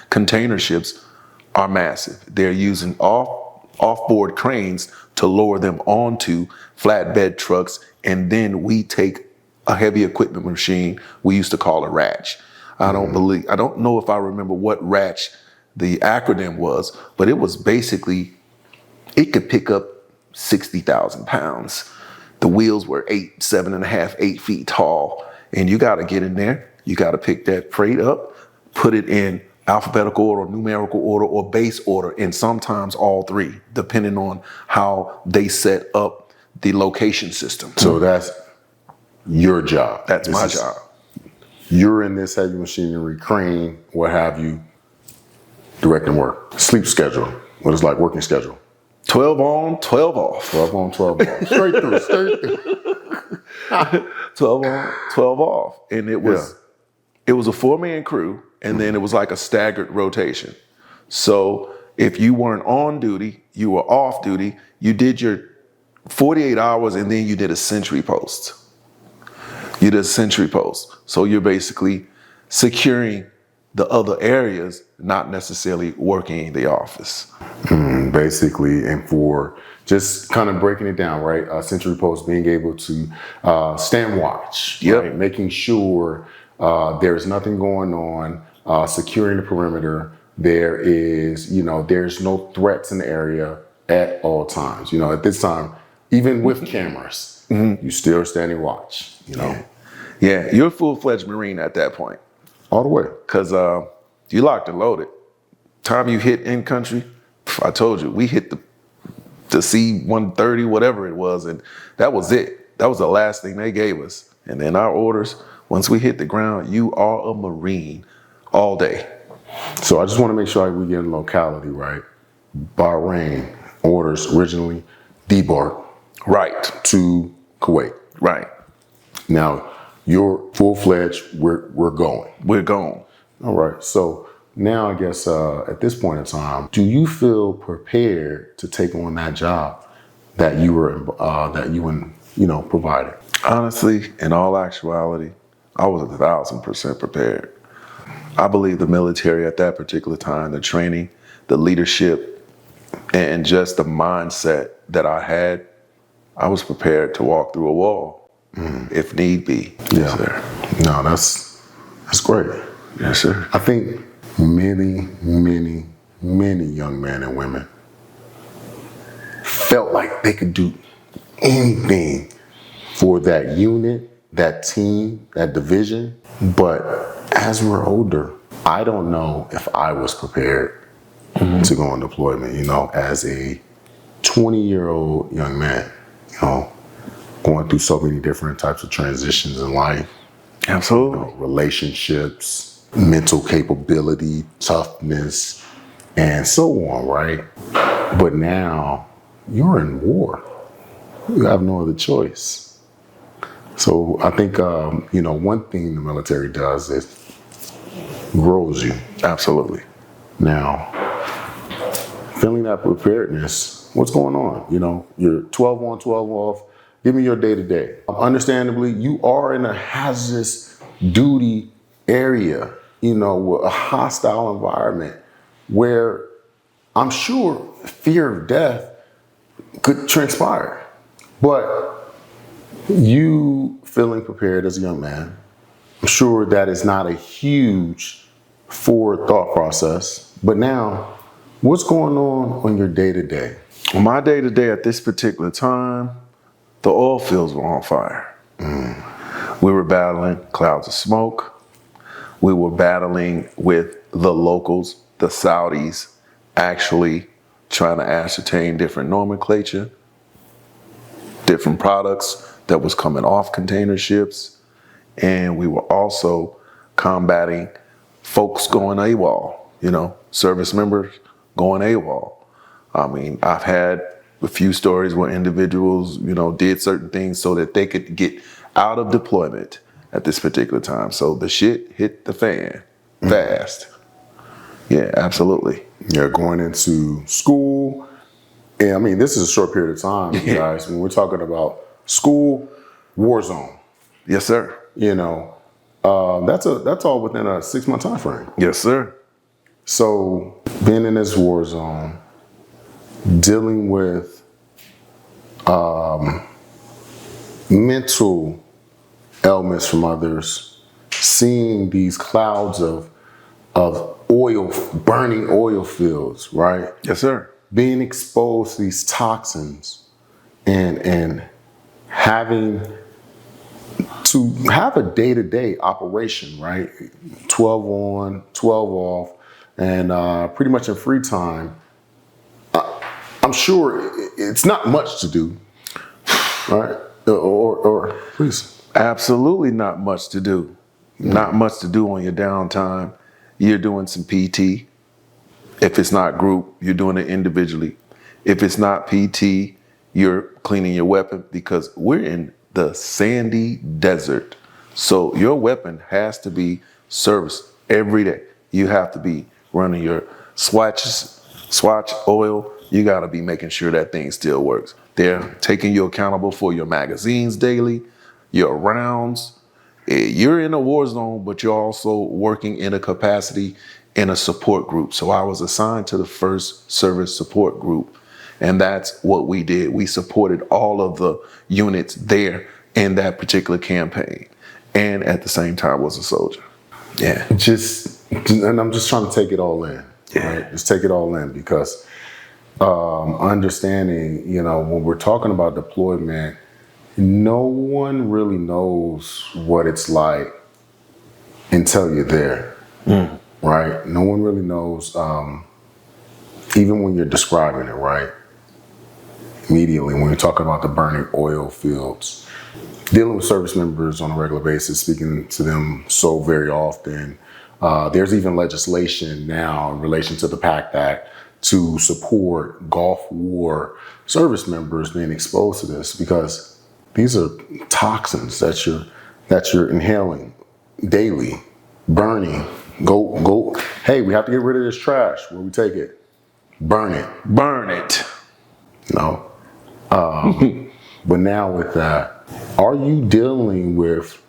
container ships are massive. They're using off-board cranes to lower them onto flatbed trucks, and then we take a heavy equipment machine we used to call a ratch. I don't know if I remember what ratch the acronym was, but it was basically, it could pick up 60,000 pounds. The wheels were 7.5, 8 feet tall, and you got to get in there. You got to pick that freight up, put it in alphabetical order, numerical order, or base order, and sometimes all three, depending on how they set up the location system. So that's your job. That's my job. You're in this heavy machinery, crane, what have you, directing work. Sleep schedule, what is like working schedule? 12 on, 12 off. 12 on, 12 off. Straight through. 12 on, 12 off. And it was a 4-man crew, and then it was like a staggered rotation. So if you weren't on duty, you were off duty, you did your 48 hours, and then you did a sentry post. So you're basically securing the other areas, not necessarily working in the office. Basically, and for just kind of breaking it down, right? Sentry post, being able to stand watch, right? Making sure there's nothing going on, securing the perimeter. There's no threats in the area at all times. At this time, even with cameras, you still standing watch, Yeah, you're a full-fledged Marine at that point. All the way. Because you locked and loaded. Time you hit in country, I told you, we hit the C-130, whatever it was, and that was it. That was the last thing they gave us. And then our orders, once we hit the ground, you are a Marine all day. So I just want to make sure we get in locality, right? Bahrain orders originally debark Right. to Kuwait. Right. Now, you're full-fledged, we're going. We're gone. All right. So now I guess at this point in time, do you feel prepared to take on that job that you were provided? Honestly, in all actuality, I was 1,000% prepared. I believe the military at that particular time, the training, the leadership, and just the mindset that I had, I was prepared to walk through a wall if need be. Yeah. Yes, sir. No, that's great. Yes, sir. I think many, many, many young men and women felt like they could do anything for that unit, that team, that division. But as we're older, I don't know if I was prepared to go on deployment, as a 20-year-old young man, going through so many different types of transitions in life. Absolutely. Relationships, mental capability, toughness, and so on, right? But now you're in war. You have no other choice. So I think, one thing the military does is grows you. Absolutely. Now, feeling that preparedness, what's going on? You're 12 on, 12 off. Give me your day-to-day. Understandably, you are in a hazardous duty area, with a hostile environment where I'm sure fear of death could transpire. But you feeling prepared as a young man, I'm sure that is not a huge forward thought process. But now, what's going on your day-to-day? Well, my day-to-day at this particular time, the oil fields were on fire. We were battling clouds of smoke. We were battling with the locals, the Saudis, actually trying to ascertain different nomenclature, different products that was coming off container ships. And we were also combating folks going AWOL, service members going AWOL. I mean, I've had a few stories where individuals, did certain things so that they could get out of deployment at this particular time. So the shit hit the fan fast. Yeah, absolutely. Yeah, going into school. And I mean, this is a short period of time, you guys. When we're talking about school, war zone. Yes, sir. That's all within a 6-month time frame. Yes, sir. So being in this war zone, dealing with mental ailments from others, seeing these clouds of oil, burning oil fields, right? Yes, sir. Being exposed to these toxins and having to have a day-to-day operation, right? 12 on, 12 off, and pretty much in free time. I'm sure it's not much to do, right? Or please. Absolutely not much to do. Not much to do on your downtime. You're doing some PT. If it's not group, you're doing it individually. If it's not PT, you're cleaning your weapon because we're in the sandy desert. So your weapon has to be serviced every day. You have to be running your swatch oil. You got to be making sure that thing still works. They're taking you accountable for your magazines daily, your rounds. You're in a war zone, but you're also working in a capacity in a support group. So I was assigned to the first service support group, and that's what we did. We supported all of the units there in that particular campaign, and at the same time was a soldier. Yeah. And I'm just trying to take it all in. Yeah. Right? Just take it all in because understanding, when we're talking about deployment, no one really knows what it's like until you're there, right? No one really knows, even when you're describing it, right? Immediately, when you're talking about the burning oil fields, dealing with service members on a regular basis, speaking to them so very often. There's even legislation now in relation to the PACT Act to support Gulf War service members being exposed to this, because these are toxins that you're inhaling daily, burning. Go. Hey, we have to get rid of this trash. Where we take it? Burn it. Burn it. No. But now with that, are you dealing with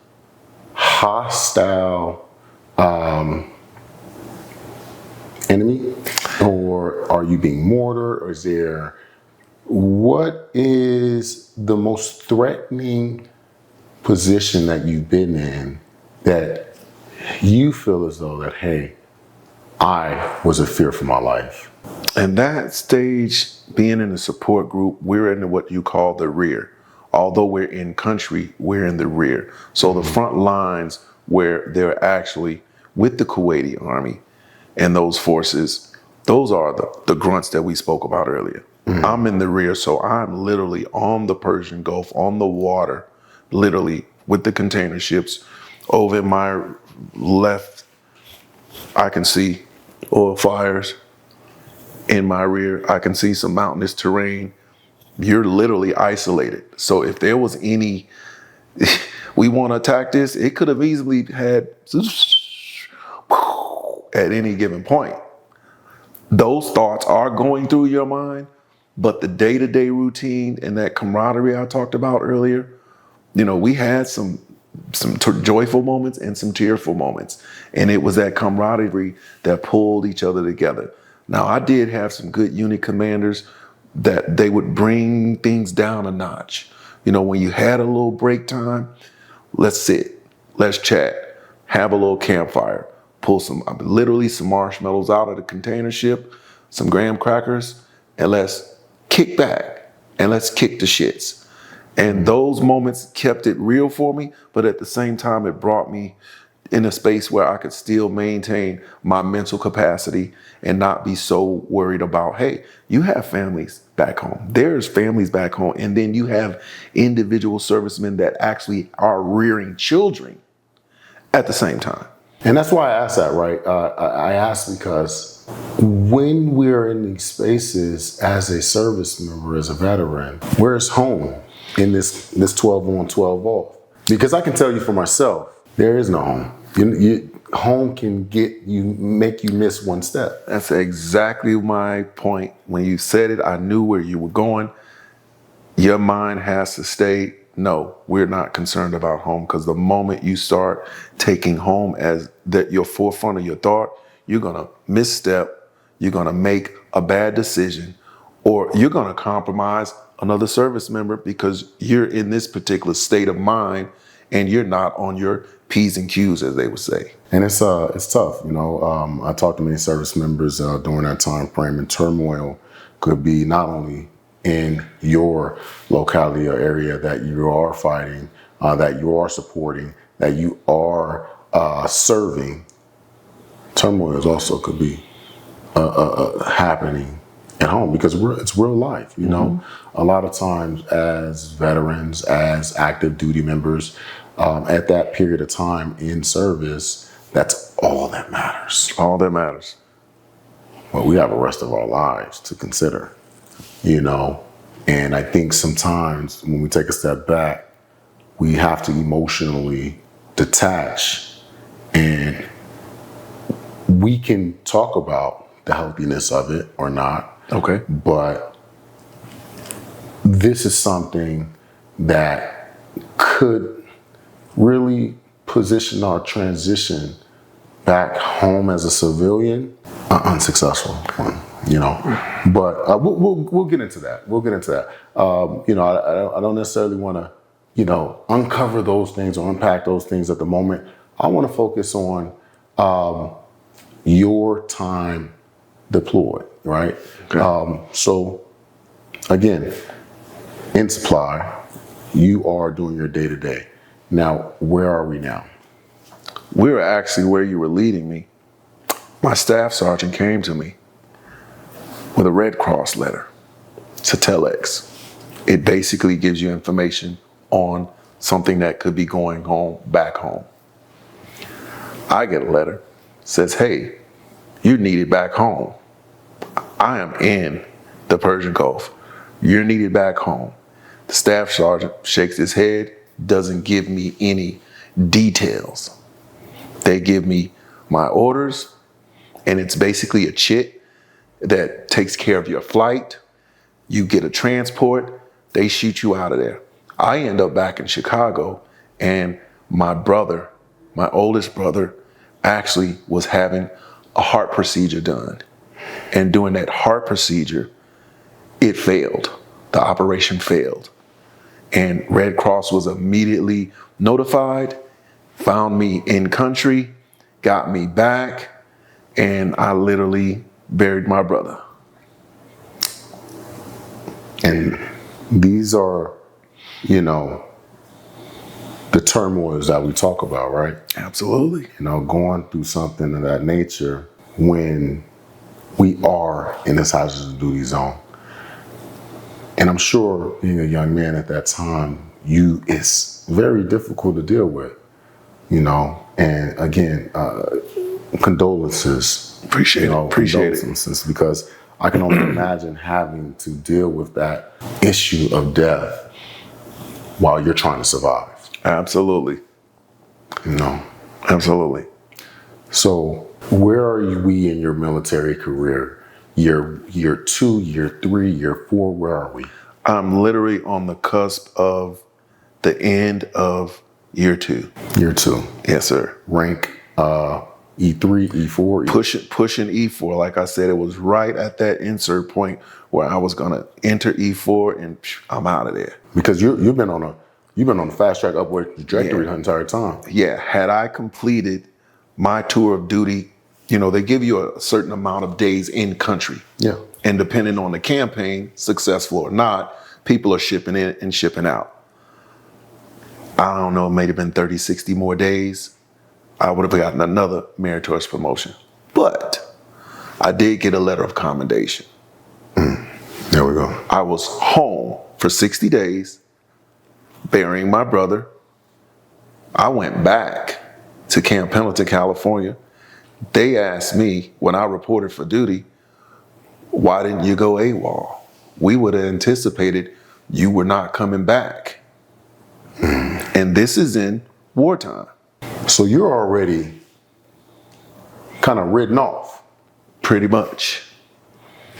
hostile enemy, or are you being mortared, or what is the most threatening position that you've been in that you feel as though that, hey, I was a fear for my life? And that stage, being in a support group, we're in what you call the rear. Although we're in country, we're in the rear. So the front lines where they're actually with the Kuwaiti army and those forces, those are the grunts that we spoke about earlier. I'm in the rear, so I'm literally on the Persian Gulf, on the water, literally with the container ships. Over in my left, I can see oil fires. In my rear, I can see some mountainous terrain. You're literally isolated. So if there was any, we want to attack this, it could have easily had at any given point. Those thoughts are going through your mind, but the day-to-day routine and that camaraderie I talked about earlier, we had some joyful moments and some tearful moments. And it was that camaraderie that pulled each other together. Now, I did have some good unit commanders that they would bring things down a notch. When you had a little break time, let's sit, let's chat, have a little campfire, pull some marshmallows out of the container ship, some graham crackers, and let's kick back and let's kick the shits. And those moments kept it real for me, but at the same time, it brought me in a space where I could still maintain my mental capacity and not be so worried about, hey, you have families back home. There's families back home. And then you have individual servicemen that actually are rearing children at the same time. And that's why I asked that, right? I asked because when we're in these spaces as a service member, as a veteran, where's home in this 12 on, 12 off? Because I can tell you for myself, there is no home. Home can make you miss one step. That's exactly my point. When you said it, I knew where you were going. Your mind has to stay, no, we're not concerned about home, because the moment you start taking home as your forefront of your thought, you're going to misstep, you're going to make a bad decision, or you're going to compromise another service member because you're in this particular state of mind and you're not on your P's and Q's, as they would say. And it's tough. I talked to many service members during that time frame, and turmoil could be not only in your locality or area that you are fighting, that you are supporting, that you are serving. Turmoil also could be happening at home, because it's real life. A lot of times as veterans, as active duty members, at that period of time in service, that's all that matters. All that matters. Well, we have the rest of our lives to consider, and I think sometimes when we take a step back, we have to emotionally detach, and we can talk about the healthiness of it or not. Okay. But this is something that could really position our transition back home as a civilian, unsuccessful one, But we'll get into that. I don't necessarily want to, uncover those things or unpack those things at the moment. I want to focus on your time deployed, right? Okay. So again, in supply, you are doing your day-to-day. Now, where are we now? We were actually where you were leading me. My staff sergeant came to me with a Red Cross letter. It's a telex. It basically gives you information on something that could be going back home. I get a letter, says, hey, you're needed back home. I am in the Persian Gulf. You're needed back home. The staff sergeant shakes his head, doesn't give me any details. They give me my orders, and it's basically a chit that takes care of your flight. You get a transport, they shoot you out of there. I end up back in Chicago, and my brother, my oldest brother, actually was having a heart procedure done. And during that heart procedure, it failed. The operation failed. And Red Cross was immediately notified, found me in country, got me back, and I literally buried my brother. And these are, you know, the turmoils that we talk about, right? Absolutely. You know, going through something of that nature when we are in this hazardous duty zone. And I'm sure being a young man at that time, it's very difficult to deal with, you know. And again, condolences. Appreciate it. Condolences, because I can only imagine having to deal with that issue of death while you're trying to survive. Absolutely. You know. Absolutely. So where are we in your military career? Year 2, year 3, year 4, where are we? I'm literally on the cusp of the end of year 2. Year 2. Yes, sir. Rank E3, E4? Pushing E4. Like I said, it was right at that insert point where I was gonna enter E4 and I'm out of there. Because you've been on a fast track upward trajectory the entire time. Yeah, had I completed my tour of duty, you know, they give you a certain amount of days in country. Yeah. And depending on the campaign, successful or not, people are shipping in and shipping out. I don't know, it may have been 30, 60 more days. I would have gotten another meritorious promotion. But I did get a letter of commendation. There we go. I was home for 60 days, burying my brother. I went back to Camp Pendleton, California. They asked me when I reported for duty, why didn't you go AWOL? We would have anticipated you were not coming back. And this is in wartime. So you're already kind of written off. Pretty much.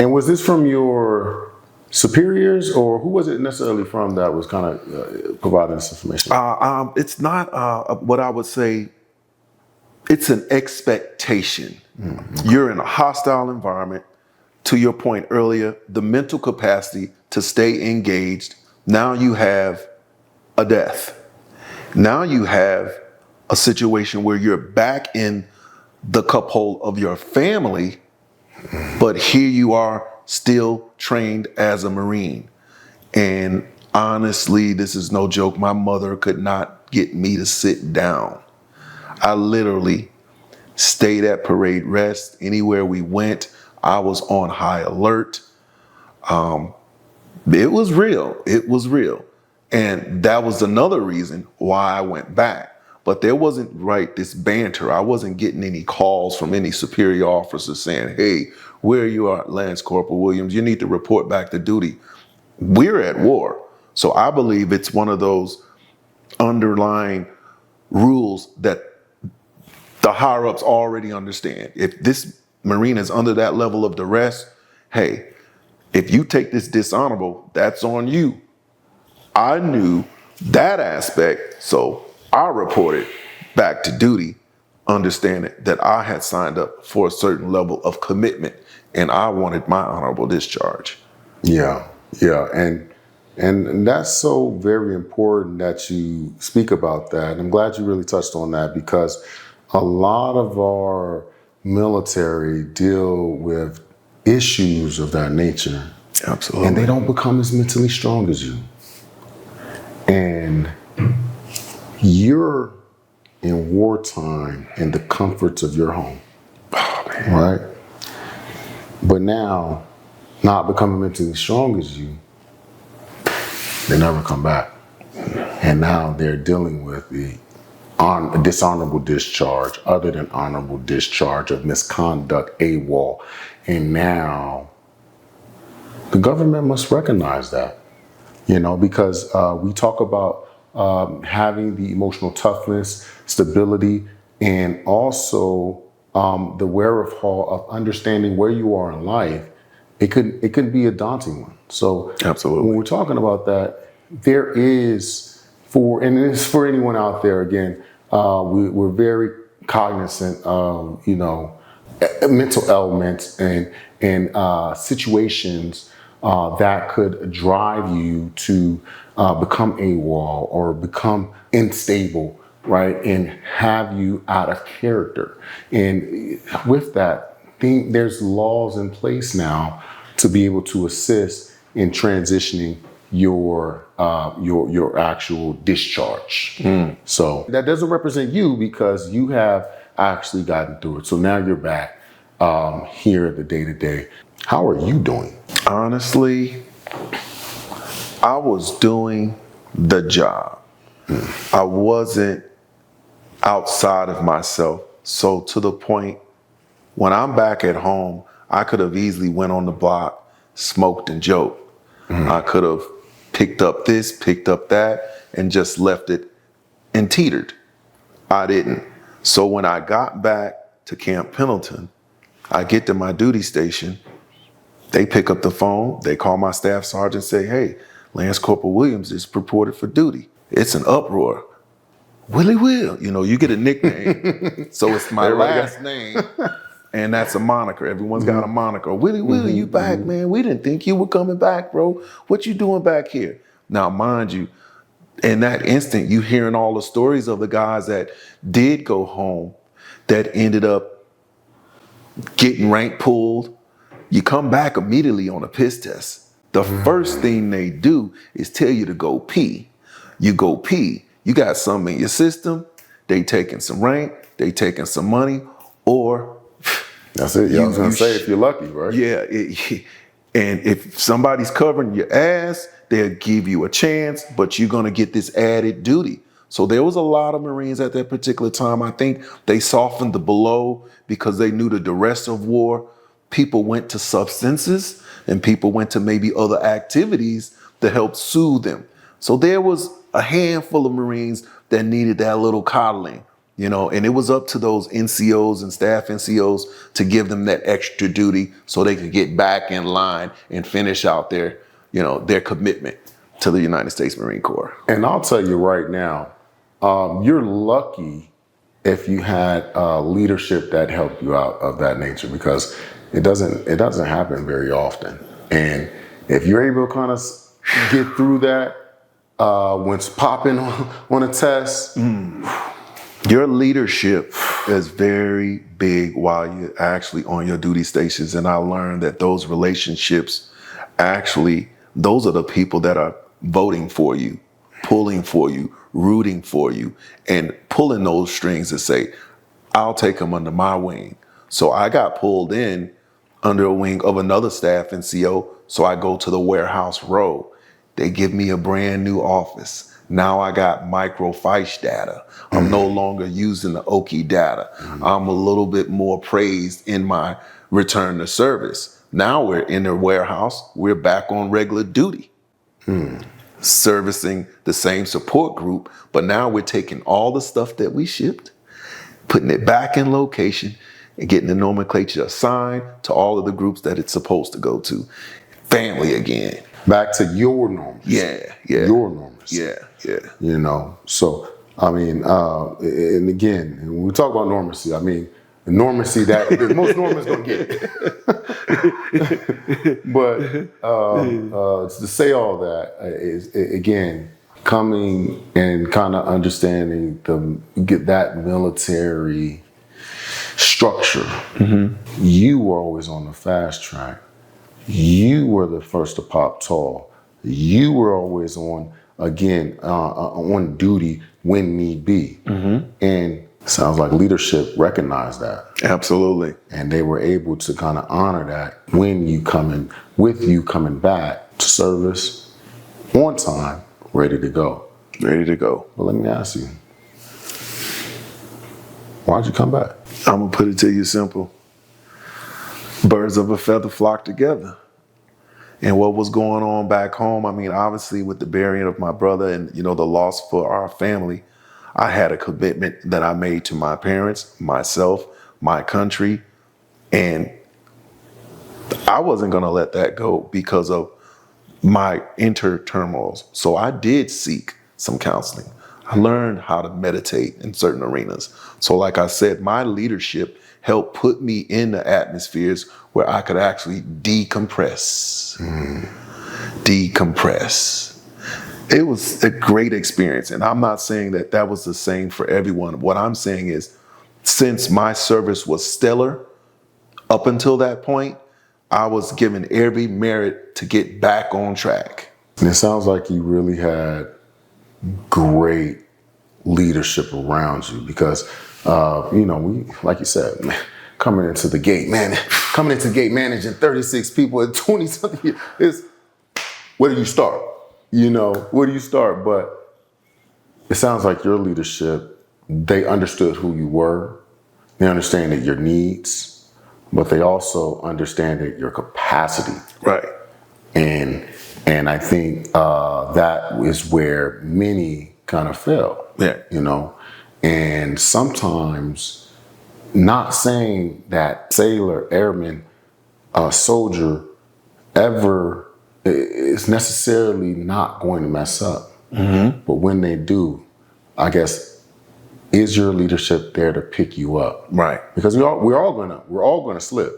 And was this from your superiors, or who was it necessarily from that was kind of providing this information? It's not what I would say. It's an expectation. Mm-hmm. You're in a hostile environment. To your point earlier, the mental capacity to stay engaged. Now you have a death. Now you have a situation where you're back in the cup hole of your family, but here you are still trained as a Marine. And honestly, this is no joke. My mother could not get me to sit down. I literally stayed at parade rest. Anywhere we went, I was on high alert. It was real. It was real. And that was another reason why I went back. But there wasn't this banter. I wasn't getting any calls from any superior officers saying, hey, where you are, Lance Corporal Williams, you need to report back to duty. We're at war. So I believe it's one of those underlying rules that the higher ups already understand. If this Marine is under that level of duress, hey, if you take this dishonorable, that's on you. I knew that aspect, so I reported back to duty, understanding that I had signed up for a certain level of commitment and I wanted my honorable discharge. Yeah. And that's so very important that you speak about that. And I'm glad you really touched on that, because a lot of our military deal with issues of that nature. Absolutely. And they don't become as mentally strong as you. And you're in wartime in the comforts of your home. Oh, man. Right? But now, not becoming mentally strong as you, they never come back. And now they're dealing with the dishonorable discharge, other than honorable discharge of misconduct, AWOL. And now The government must recognize that, because we talk about having the emotional toughness, stability, and also the wherewithal of understanding where you are in life. It could be a daunting one. So Absolutely. when we're talking about that, there is and it's for anyone out there. Again, we're very cognizant of mental elements and situations that could drive you to become AWOL or become unstable, right? And have you out of character. And with that, there's laws in place now to be able to assist in transitioning your actual discharge. So that doesn't represent you because you have actually gotten through it. So now you're back here at the day-to-day. How are you doing? Honestly, I was doing the job. I wasn't outside of myself. So to the point, when I'm back at home, I could have easily went on the block, smoked and joked. I could have picked up this, picked up that, and just left it and teetered. I didn't. So when I got back to Camp Pendleton, I get to my duty station. They pick up the phone. They call my staff sergeant, say, "Hey, Lance Corporal Williams is reported for duty." It's an uproar. Willie Will, you get a nickname. So it's my last name, and that's a moniker. Everyone's got a moniker. Willie Will, you back, man. We didn't think you were coming back, bro. What you doing back here? Now, mind you, in that instant, you hearing all the stories of the guys that did go home that ended up getting rank pulled. You come back immediately on a piss test. The first thing they do is tell you to go pee. You go pee. You got something in your system. They taking some rank. They taking some money. Or that's it. I was going to say, if you're lucky, right? Yeah. And if somebody's covering your ass, they'll give you a chance, but you're going to get this added duty. So there was a lot of Marines at that particular time. I think they softened the blow because they knew the duress of war. People went to substances and people went to maybe other activities to help soothe them. So there was a handful of Marines that needed that little coddling, and it was up to those NCOs and staff NCOs to give them that extra duty so they could get back in line and finish out their commitment to the United States Marine Corps. And I'll tell you right now, you're lucky if you had leadership that helped you out of that nature, because it doesn't happen very often. And if you're able to kind of get through that when it's popping on a test, your leadership is very big while you're actually on your duty stations. And I learned that those relationships, actually, those are the people that are voting for you, pulling for you, rooting for you, and pulling those strings to say, I'll take them under my wing. So I got pulled in under a wing of another staff NCO. So I go to the warehouse row. They give me a brand new office. Now I got microfiche data. I'm no longer using the Oki data. I'm a little bit more praised in my return to service. Now we're in the warehouse. We're back on regular duty, servicing the same support group. But now we're taking all the stuff that we shipped, putting it back in location, and getting the nomenclature assigned to all of the groups that it's supposed to go to. Family again. Back to your norms. Yeah. Your norms. Yeah. So, I mean, and again, when we talk about normacy, I mean, the normacy that most Normans gonna get. But to say all that is, again, coming and kind of understanding get that military structure. You were always on the fast track. You were the first to pop tall. You were always on duty when need be. And sounds like leadership recognized that. Absolutely. And they were able to kind of honor that with you coming back to service on time, ready to go. Ready to go. But let me ask you, why'd you come back? I'm gonna put it to you simple. Birds of a feather flock together. and what was going on back home. I mean, obviously with the burying of my brother and, you know, the loss for our family, I had a commitment that I made to my parents, myself, my country, and I wasn't going to let that go because of my inner turmoils. So I did seek some counseling. I learned how to meditate in certain arenas. So like I said, my leadership helped put me in the atmospheres where I could actually decompress. Decompress. It was a great experience. And I'm not saying that that was the same for everyone. What I'm saying is, since my service was stellar up until that point, I was given every merit to get back on track. And it sounds like you really had great leadership around you because, we, like you said, man, coming into the gate managing 36 people at 20 something years, is where do you start? Where do you start? But it sounds like your leadership, they understood who you were. They understand your needs, but they also understand your capacity. Right. And I think that is where many kind of fail. Yeah. And sometimes not saying that sailor, airman, soldier ever is necessarily not going to mess up. Mm-hmm. But when they do, I guess, is your leadership there to pick you up? Right. Because we're all gonna slip.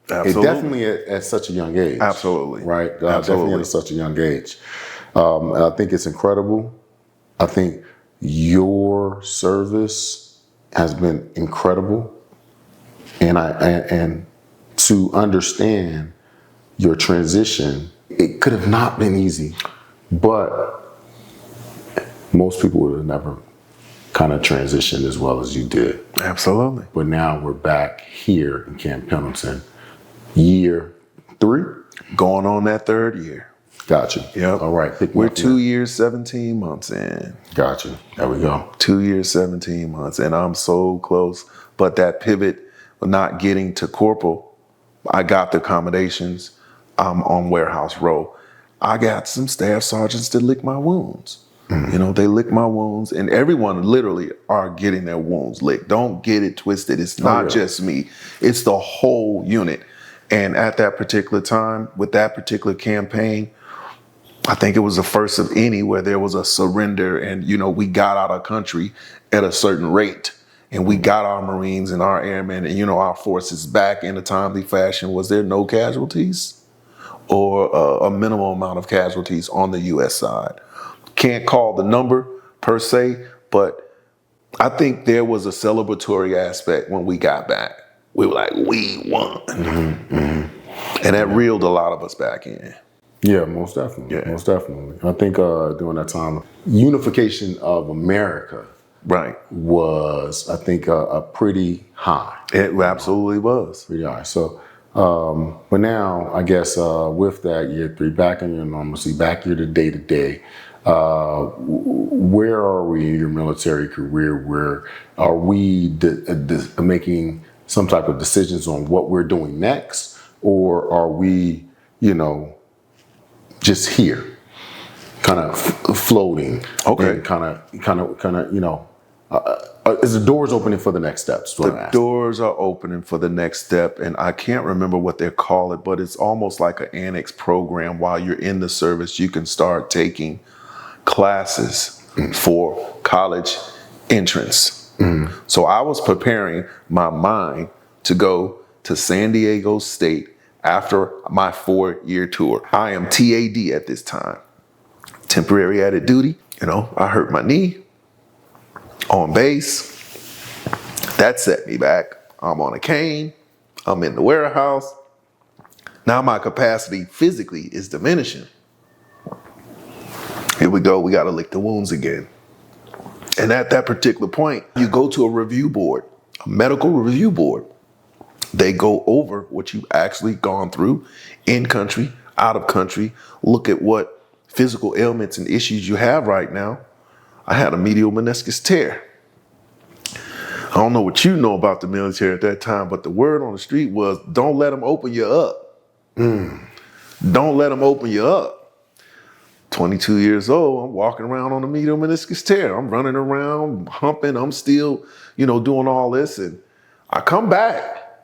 Absolutely. Definitely at such a young age. Absolutely. Right. Absolutely. Definitely at such a young age. And I think it's incredible. I think your service has been incredible, and to understand your transition, it could have not been easy, but most people would have never kind of transitioned as well as you did. Absolutely. But now we're back here in Camp Pendleton, year 3, going on that 3rd year. Gotcha. Yep. All right. We're 2 years, 17 months in. Gotcha. There we go. 2 years, 17 months, and I'm so close. But that pivot, not getting to corporal, I got the accommodations. I'm on warehouse row. I got some staff sergeants that lick my wounds. Mm. They lick my wounds, and everyone literally are getting their wounds licked. Don't get it twisted. It's not just me. It's the whole unit. And at that particular time, with that particular campaign, I think it was the first of any where there was a surrender, and we got out of country at a certain rate, and we got our Marines and our airmen and our forces back in a timely fashion. Was there no casualties or a minimal amount of casualties on the U.S. side? Can't call the number per se, but I think there was a celebratory aspect when we got back. We were like, we won, and that reeled a lot of us back in. Yeah, most definitely. Yeah. Most definitely. I think during that time, unification of America was, I think, a pretty high. It absolutely was. Pretty high. So, but now, I guess, with that year 3, back in your normalcy, back here to day, where are we in your military career? Where are we making some type of decisions on what we're doing next? Or are we, just here, kind of floating? Okay. And kind of, is the doors opening for the next steps? The doors are opening for the next step, and I can't remember what they call it, but it's almost like an annex program. While you're in the service, you can start taking classes for college entrance. So I was preparing my mind to go to San Diego State after my 4-year tour. I am TAD at this time, temporary added duty. I hurt my knee on base. That set me back. I'm on a cane. I'm in the warehouse. Now my capacity physically is diminishing. Here we go. We got to lick the wounds again. And at that particular point, you go to a review board, a medical review board. They go over what you've actually gone through in country, out of country, look at what physical ailments and issues you have right now. I had a medial meniscus tear. I don't know what you know about the military at that time, but the word on the street was, don't let them open you up. Don't let them open you up. 22 years old, I'm walking around on a medial meniscus tear. I'm running around, humping, I'm still, doing all this, and I come back.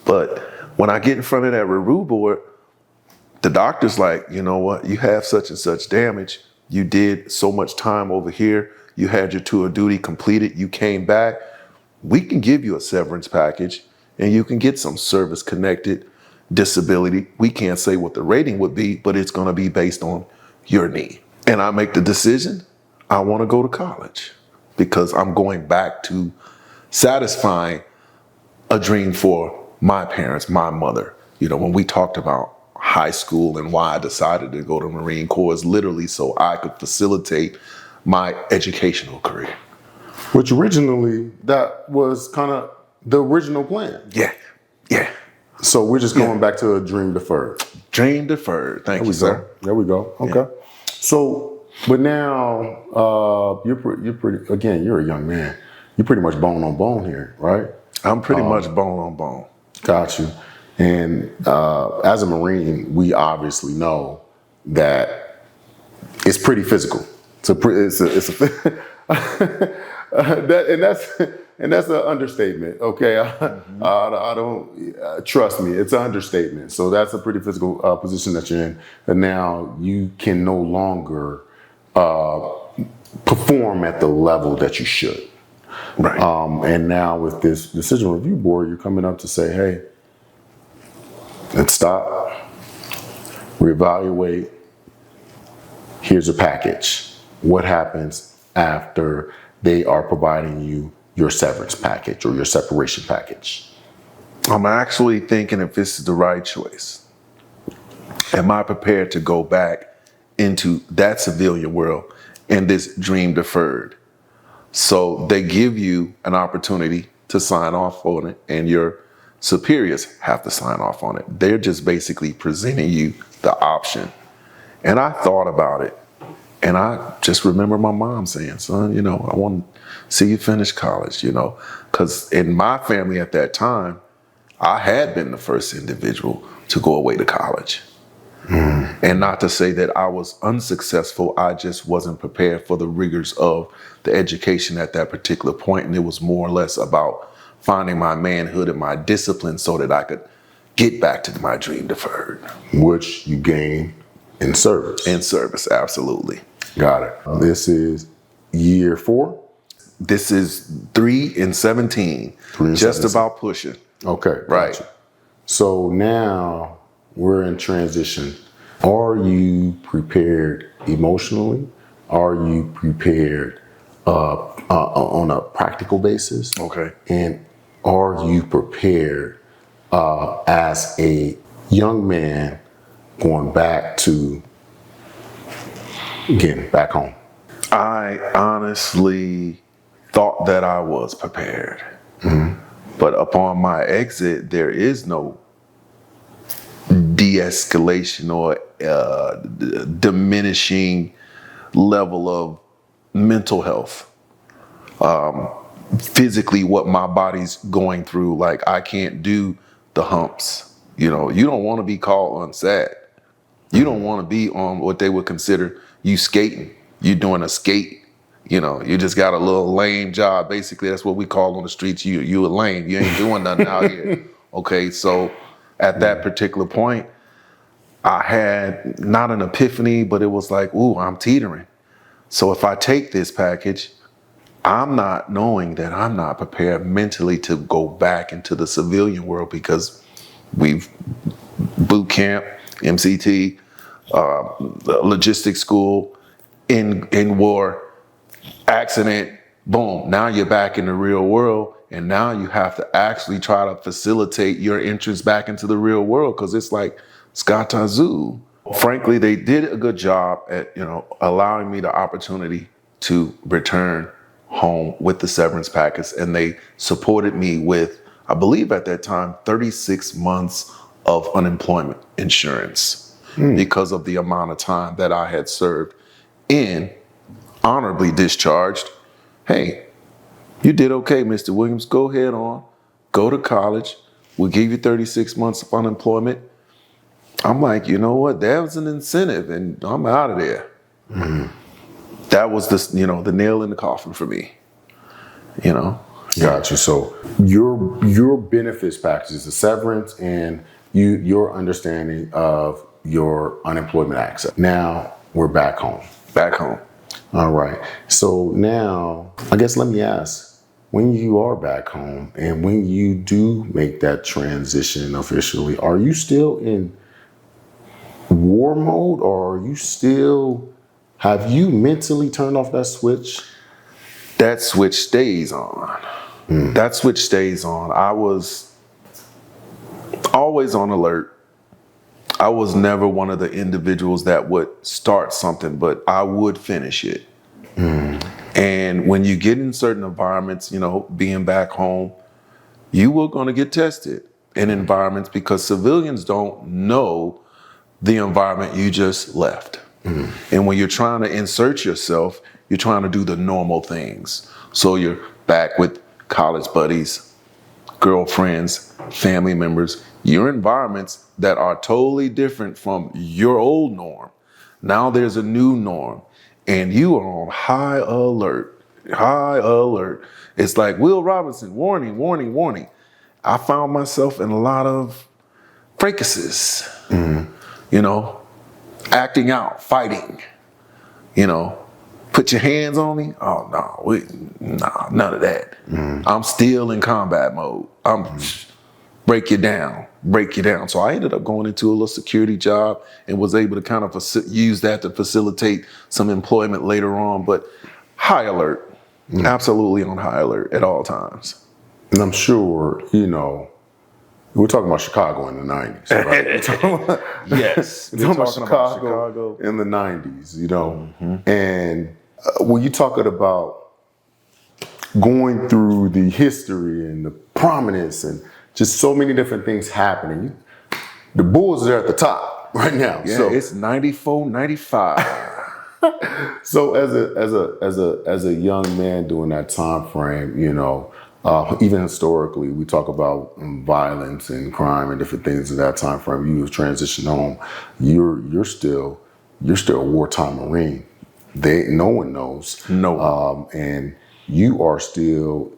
But when I get in front of that review board, the doctor's like, you know what, you have such and such damage. You did so much time over here. You had your tour of duty completed. You came back. We can give you a severance package and you can get some service connected disability. We can't say what the rating would be, but it's going to be based on your knee. And I make the decision, I want to go to college because I'm going back to satisfying a dream for my parents, my mother. When we talked about high school and why I decided to go to Marine Corps is literally so I could facilitate my educational career. Which originally, that was kind of the original plan. Yeah. So we're just going back to a dream deferred. Dream deferred. Thank you, sir. There we go. Okay. Yeah. So, but now you're pretty. Again, you're a young man. You're pretty much bone on bone here, right? I'm pretty much bone on bone. Got you. And as a Marine, we obviously know that it's pretty physical. That's an understatement. Okay, I don't trust me. It's an understatement. So that's a pretty physical position that you're in. And now you can no longer perform at the level that you should. Right. And now with this decision review board, you're coming up to say, hey, let's stop, reevaluate. Here's a package. What happens after they are providing you your severance package or your separation package? I'm actually thinking if this is the right choice. Am I prepared to go back into that civilian world and this dream deferred? So they give you an opportunity to sign off on it, and your superiors have to sign off on it. They're just basically presenting you the option. And I thought about it, and I just remember my mom saying, son, I want to see you finish college, because in my family at that time, I had been the first individual to go away to college. And not to say that I was unsuccessful, I just wasn't prepared for the rigors of the education at that particular point. And it was more or less about finding my manhood and my discipline so that I could get back to my dream deferred. Which you gain in service. In service, absolutely. Got it. This is year 4? This is 3 and 17. 3 and just 17. about pushing. Okay. Right. Gotcha. So now we're in transition. Are you prepared emotionally? Are you prepared on a practical basis? Okay. And are you prepared as a young man going back to, again, back home? I honestly thought that I was prepared. Mm-hmm. But upon my exit, there is no de-escalation or diminishing level of mental health. Physically, what my body's going through, like I can't do the humps. You don't want to be called unsat. You don't want to be on what they would consider you skating. You doing a skate. You just got a little lame job. Basically, that's what we call on the streets. You a lame. You ain't doing nothing out here. Okay, so at that particular point, I had not an epiphany, but it was like, ooh, I'm teetering. So if I take this package, I'm not knowing that I'm not prepared mentally to go back into the civilian world because we've Bootcamp, MCT, logistics school, in war, accident, boom. Now you're back in the real world, and now you have to actually try to facilitate your entrance back into the real world because it's like Scott Zoo. Frankly, they did a good job at allowing me the opportunity to return home with the severance package, and they supported me with, I believe at that time, 36 months of unemployment insurance because of the amount of time that I had served in honorably discharged. Hey, you did okay, Mr. Williams. Go ahead on, go to college. We'll give you 36 months of unemployment. I'm like, you know what? That was an incentive, and I'm out of there. That was the nail in the coffin for me. Got you. So your benefits packages, the severance, and your understanding of your unemployment access. Now we're back home. Back home. All right. So now, I guess let me ask, when you are back home and when you do make that transition officially, are you still in war mode, or have you mentally turned off that switch? That switch stays on. That switch stays on. I was always on alert. I was never one of the individuals that would start something, but I would finish it. And when you get in certain environments, being back home, you were going to get tested in environments because civilians don't know the environment you just left. And when you're trying to insert yourself, you're trying to do the normal things. So you're back with college buddies, girlfriends, family members, your environments that are totally different from your old norm. Now there's a new norm, and you are on high alert. High alert. It's like Will Robinson, warning, warning, warning. I found myself in a lot of fracases, acting out, fighting, put your hands on me. Oh, no, none of that. I'm still in combat mode. Break you down. So I ended up going into a little security job and was able to kind of use that to facilitate some employment later on, but high alert, absolutely on high alert at all times. And I'm sure, we're talking about Chicago in the 90s, right? Yes. We're talking about Chicago in the 90s, And when you're talking about going through the history and the prominence and just so many different things happening, the Bulls are at the top right now. Yeah, so it's 94, 95. So as a young man during that time frame, even historically, we talk about violence and crime and different things in that time frame. You transition home, you're still a wartime Marine. No one knows. No. And you are still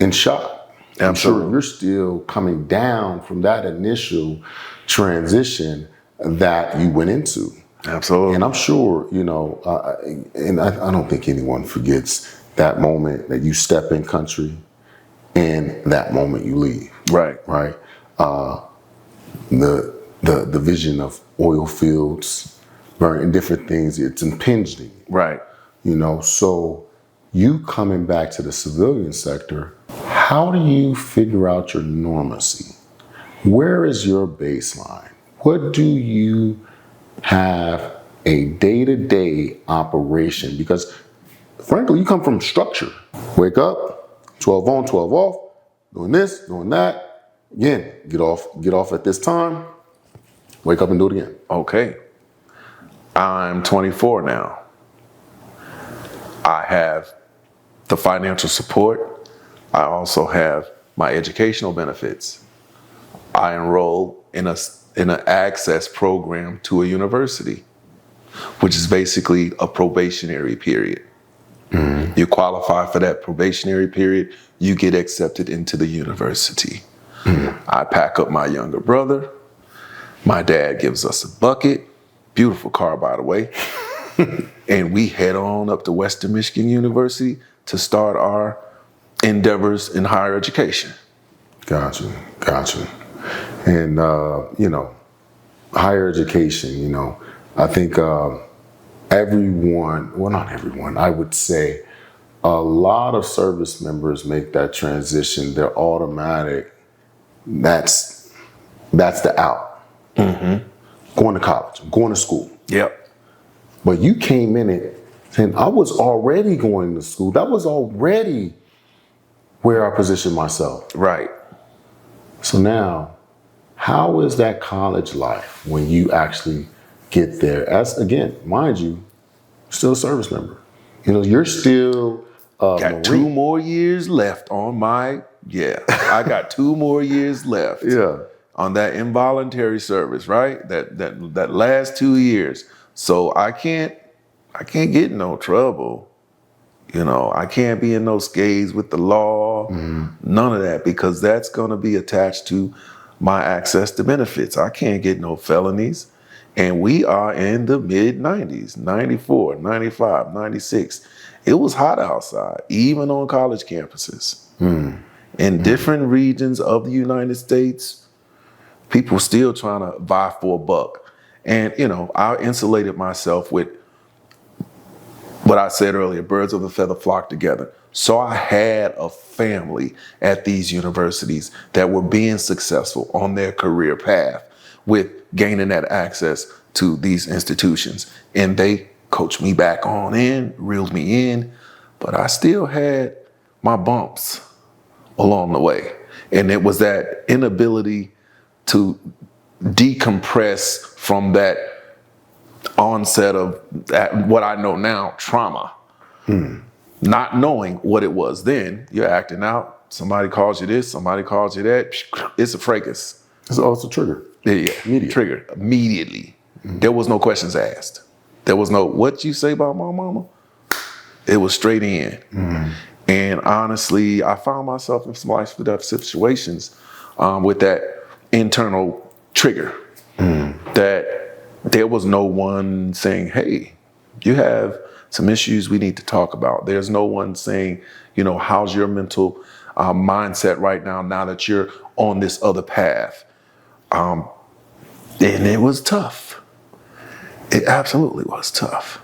in shock. I'm sure you're still coming down from that initial transition that you went into. Absolutely. And I'm sure, and I don't think anyone forgets that moment that you step in country and that moment you leave. Right. Right. The vision of oil fields, burning different things, it's impinging. Right. So you coming back to the civilian sector, how do you figure out your normacy? Where is your baseline? What do you have a day-to-day operation? Because frankly, you come from structure. Wake up, 12 on, 12 off, doing this, doing that. Again, get off at this time, wake up and do it again. Okay. I'm 24 now. I have the financial support. I also have my educational benefits. I enroll in an access program to a university, which is basically a probationary period. You qualify for that probationary period, you get accepted into the university. I pack up my younger brother. My dad gives us a bucket, beautiful car, by the way, and we head on up to Western Michigan University to start our endeavors in higher education. Gotcha. And, higher education, I think everyone, well, not everyone, I would say a lot of service members make that transition. They're automatic. That's the out. Going to college, going to school. Yep. But you came in it saying, I was already going to school. That was already where I positioned myself. Right. So now, how is that college life when you actually get there? As again, mind you, still a service member. You're still got Marine. 2 more years left on my, I got 2 more years left. Yeah. on that involuntary service, right? That last 2 years. So I can't get in no trouble. You know, I can't be in no scathes with the law, none of that, because that's going to be attached to my access to benefits. I can't get no felonies. And we are in the mid 90s, 94, 95, 96. It was hot outside, even on college campuses. In different regions of the United States, people still trying to vie for a buck. And, you know, I insulated myself with what I said earlier, birds of a feather flock together. So I had a family at these universities that were being successful on their career path with gaining that access to these institutions. And they coached me back on in, reeled me in, but I still had my bumps along the way. And it was that inability to decompress from that onset of what I know now, trauma. Not knowing what it was then, you're acting out. Somebody calls you this, somebody calls you that. It's a fracas. It's also a trigger. Yeah, Immediate. trigger immediately. There was no questions asked. There was no, what you say about my mama? It was straight in. And honestly, I found myself in some life situations with that internal trigger that there was no one saying, hey, you have some issues we need to talk about. There's no one saying, you know, how's your mental mindset right now that you're on this other path? And it was tough. It absolutely was tough.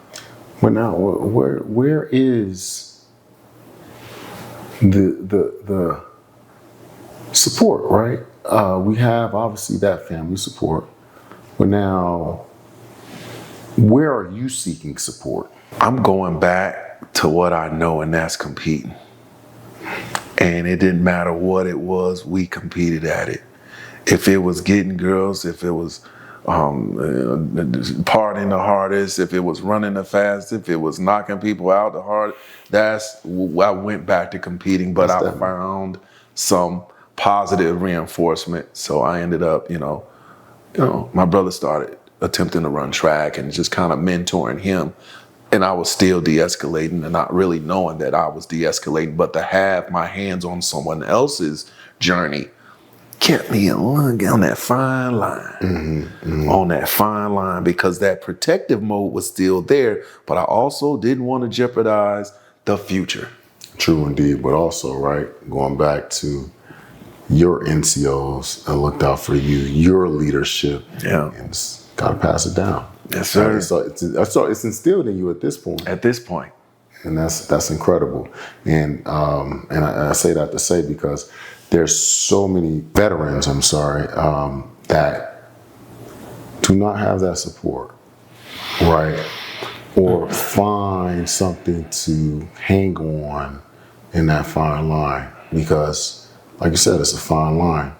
But now, where is the support, right? We have obviously that family support, but now, where are you seeking support? I'm going back to what I know, and that's competing. And it didn't matter what it was, we competed at it. If it was getting girls, if it was partying the hardest, if it was running the fastest, if it was knocking people out the hardest, I went back to competing, but I found some positive reinforcement. So I ended up, my brother started attempting to run track and just kind of mentoring him. And I was still de-escalating and not really knowing that I was de-escalating, but to have my hands on someone else's journey kept me on that fine line, on that fine line, because that protective mode was still there, but I also didn't want to jeopardize the future. True indeed, but also, right, going back to your NCOs and looked out for you, your leadership, and got to pass it down. Yes, sir. So it's instilled in you at this point. At this point. And that's incredible. And I say that to say because there's so many veterans, that do not have that support, right? Or find something to hang on in that fine line. Because, like you said, it's a fine line.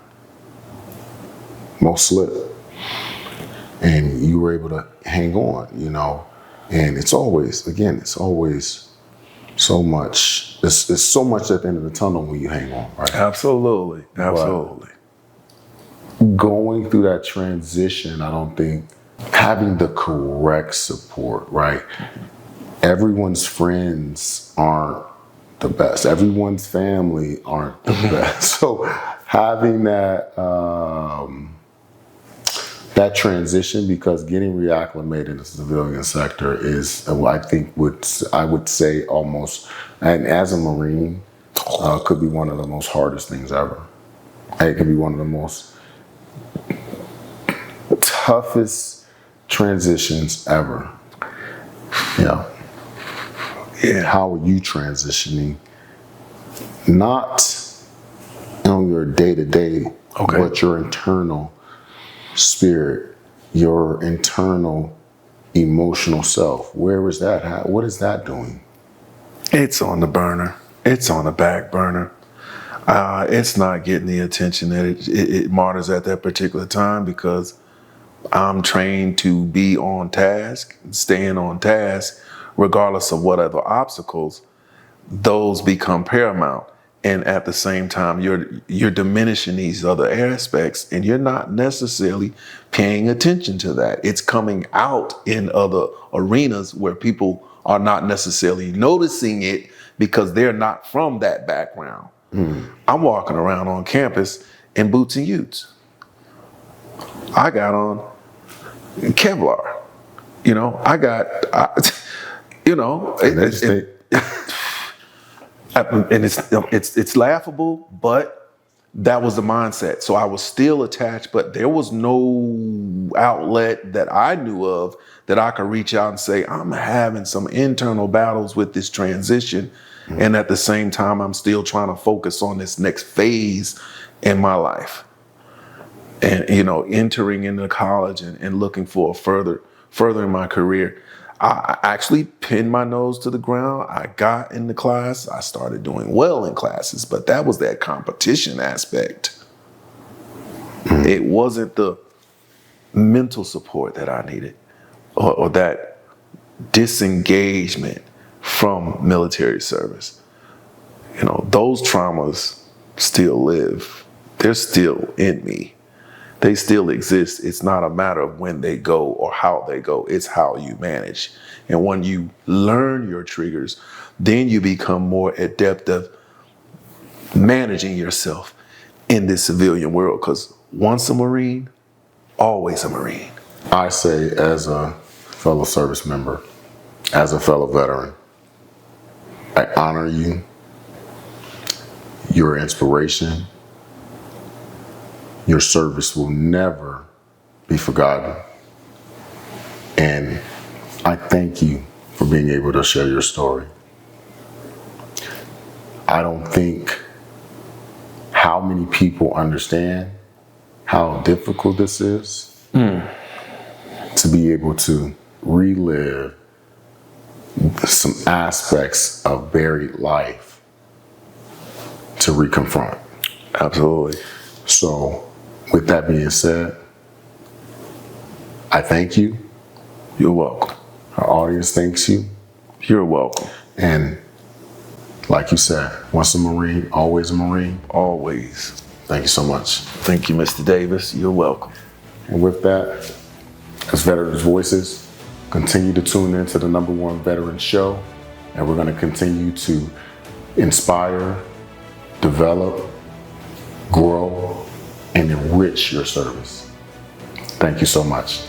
Most slip. And you were able to hang on, and it's always so much. There's so much at the end of the tunnel when you hang on, right? Absolutely. But going through that transition, I don't think having the correct support, right? Everyone's friends aren't the best. Everyone's family aren't the best. So having that transition, because getting reacclimated in the civilian sector is, I would say almost, and as a Marine, could be one of the most hardest things ever. It could be one of the most toughest transitions ever. Yeah. How are you transitioning? Not on your day-to-day, but your internal spirit, your internal emotional self. Where is that? What is that doing? It's on the burner. It's on the back burner. It's not getting the attention that it matters at that particular time, because I'm trained to be on task, staying on task, regardless of what other obstacles, those become paramount. and at the same time you're diminishing these other aspects, and you're not necessarily paying attention to that. It's coming out in other arenas where people are not necessarily noticing it because they're not from that background. I'm walking around on campus in boots and utes. I got on Kevlar. And it's laughable, but that was the mindset. So I was still attached, but there was no outlet that I knew of that I could reach out and say, I'm having some internal battles with this transition. And at the same time, I'm still trying to focus on this next phase in my life. And, entering into college and looking for further in my career. I actually pinned my nose to the ground. I got into class. I started doing well in classes, but that was that competition aspect. It wasn't the mental support that I needed or that disengagement from military service. Those traumas still live. They're still in me. They still exist. It's not a matter of when they go or how they go. It's how you manage. And when you learn your triggers, then you become more adept of managing yourself in this civilian world. Because once a Marine, always a Marine. I say, as a fellow service member, as a fellow veteran, I honor you, your inspiration. Your service will never be forgotten. And I thank you for being able to share your story. I don't think how many people understand how difficult this is to be able to relive some aspects of buried life to reconfront. Absolutely. So, with that being said, I thank you. You're welcome. Our audience thanks you. You're welcome. And like you said, once a Marine, always a Marine. Always. Thank you so much. Thank you, Mr. Davis. You're welcome. And with that, as Veterans Voices, continue to tune in to the #1 veteran show. And we're going to continue to inspire, develop, grow, and enrich your service. Thank you so much.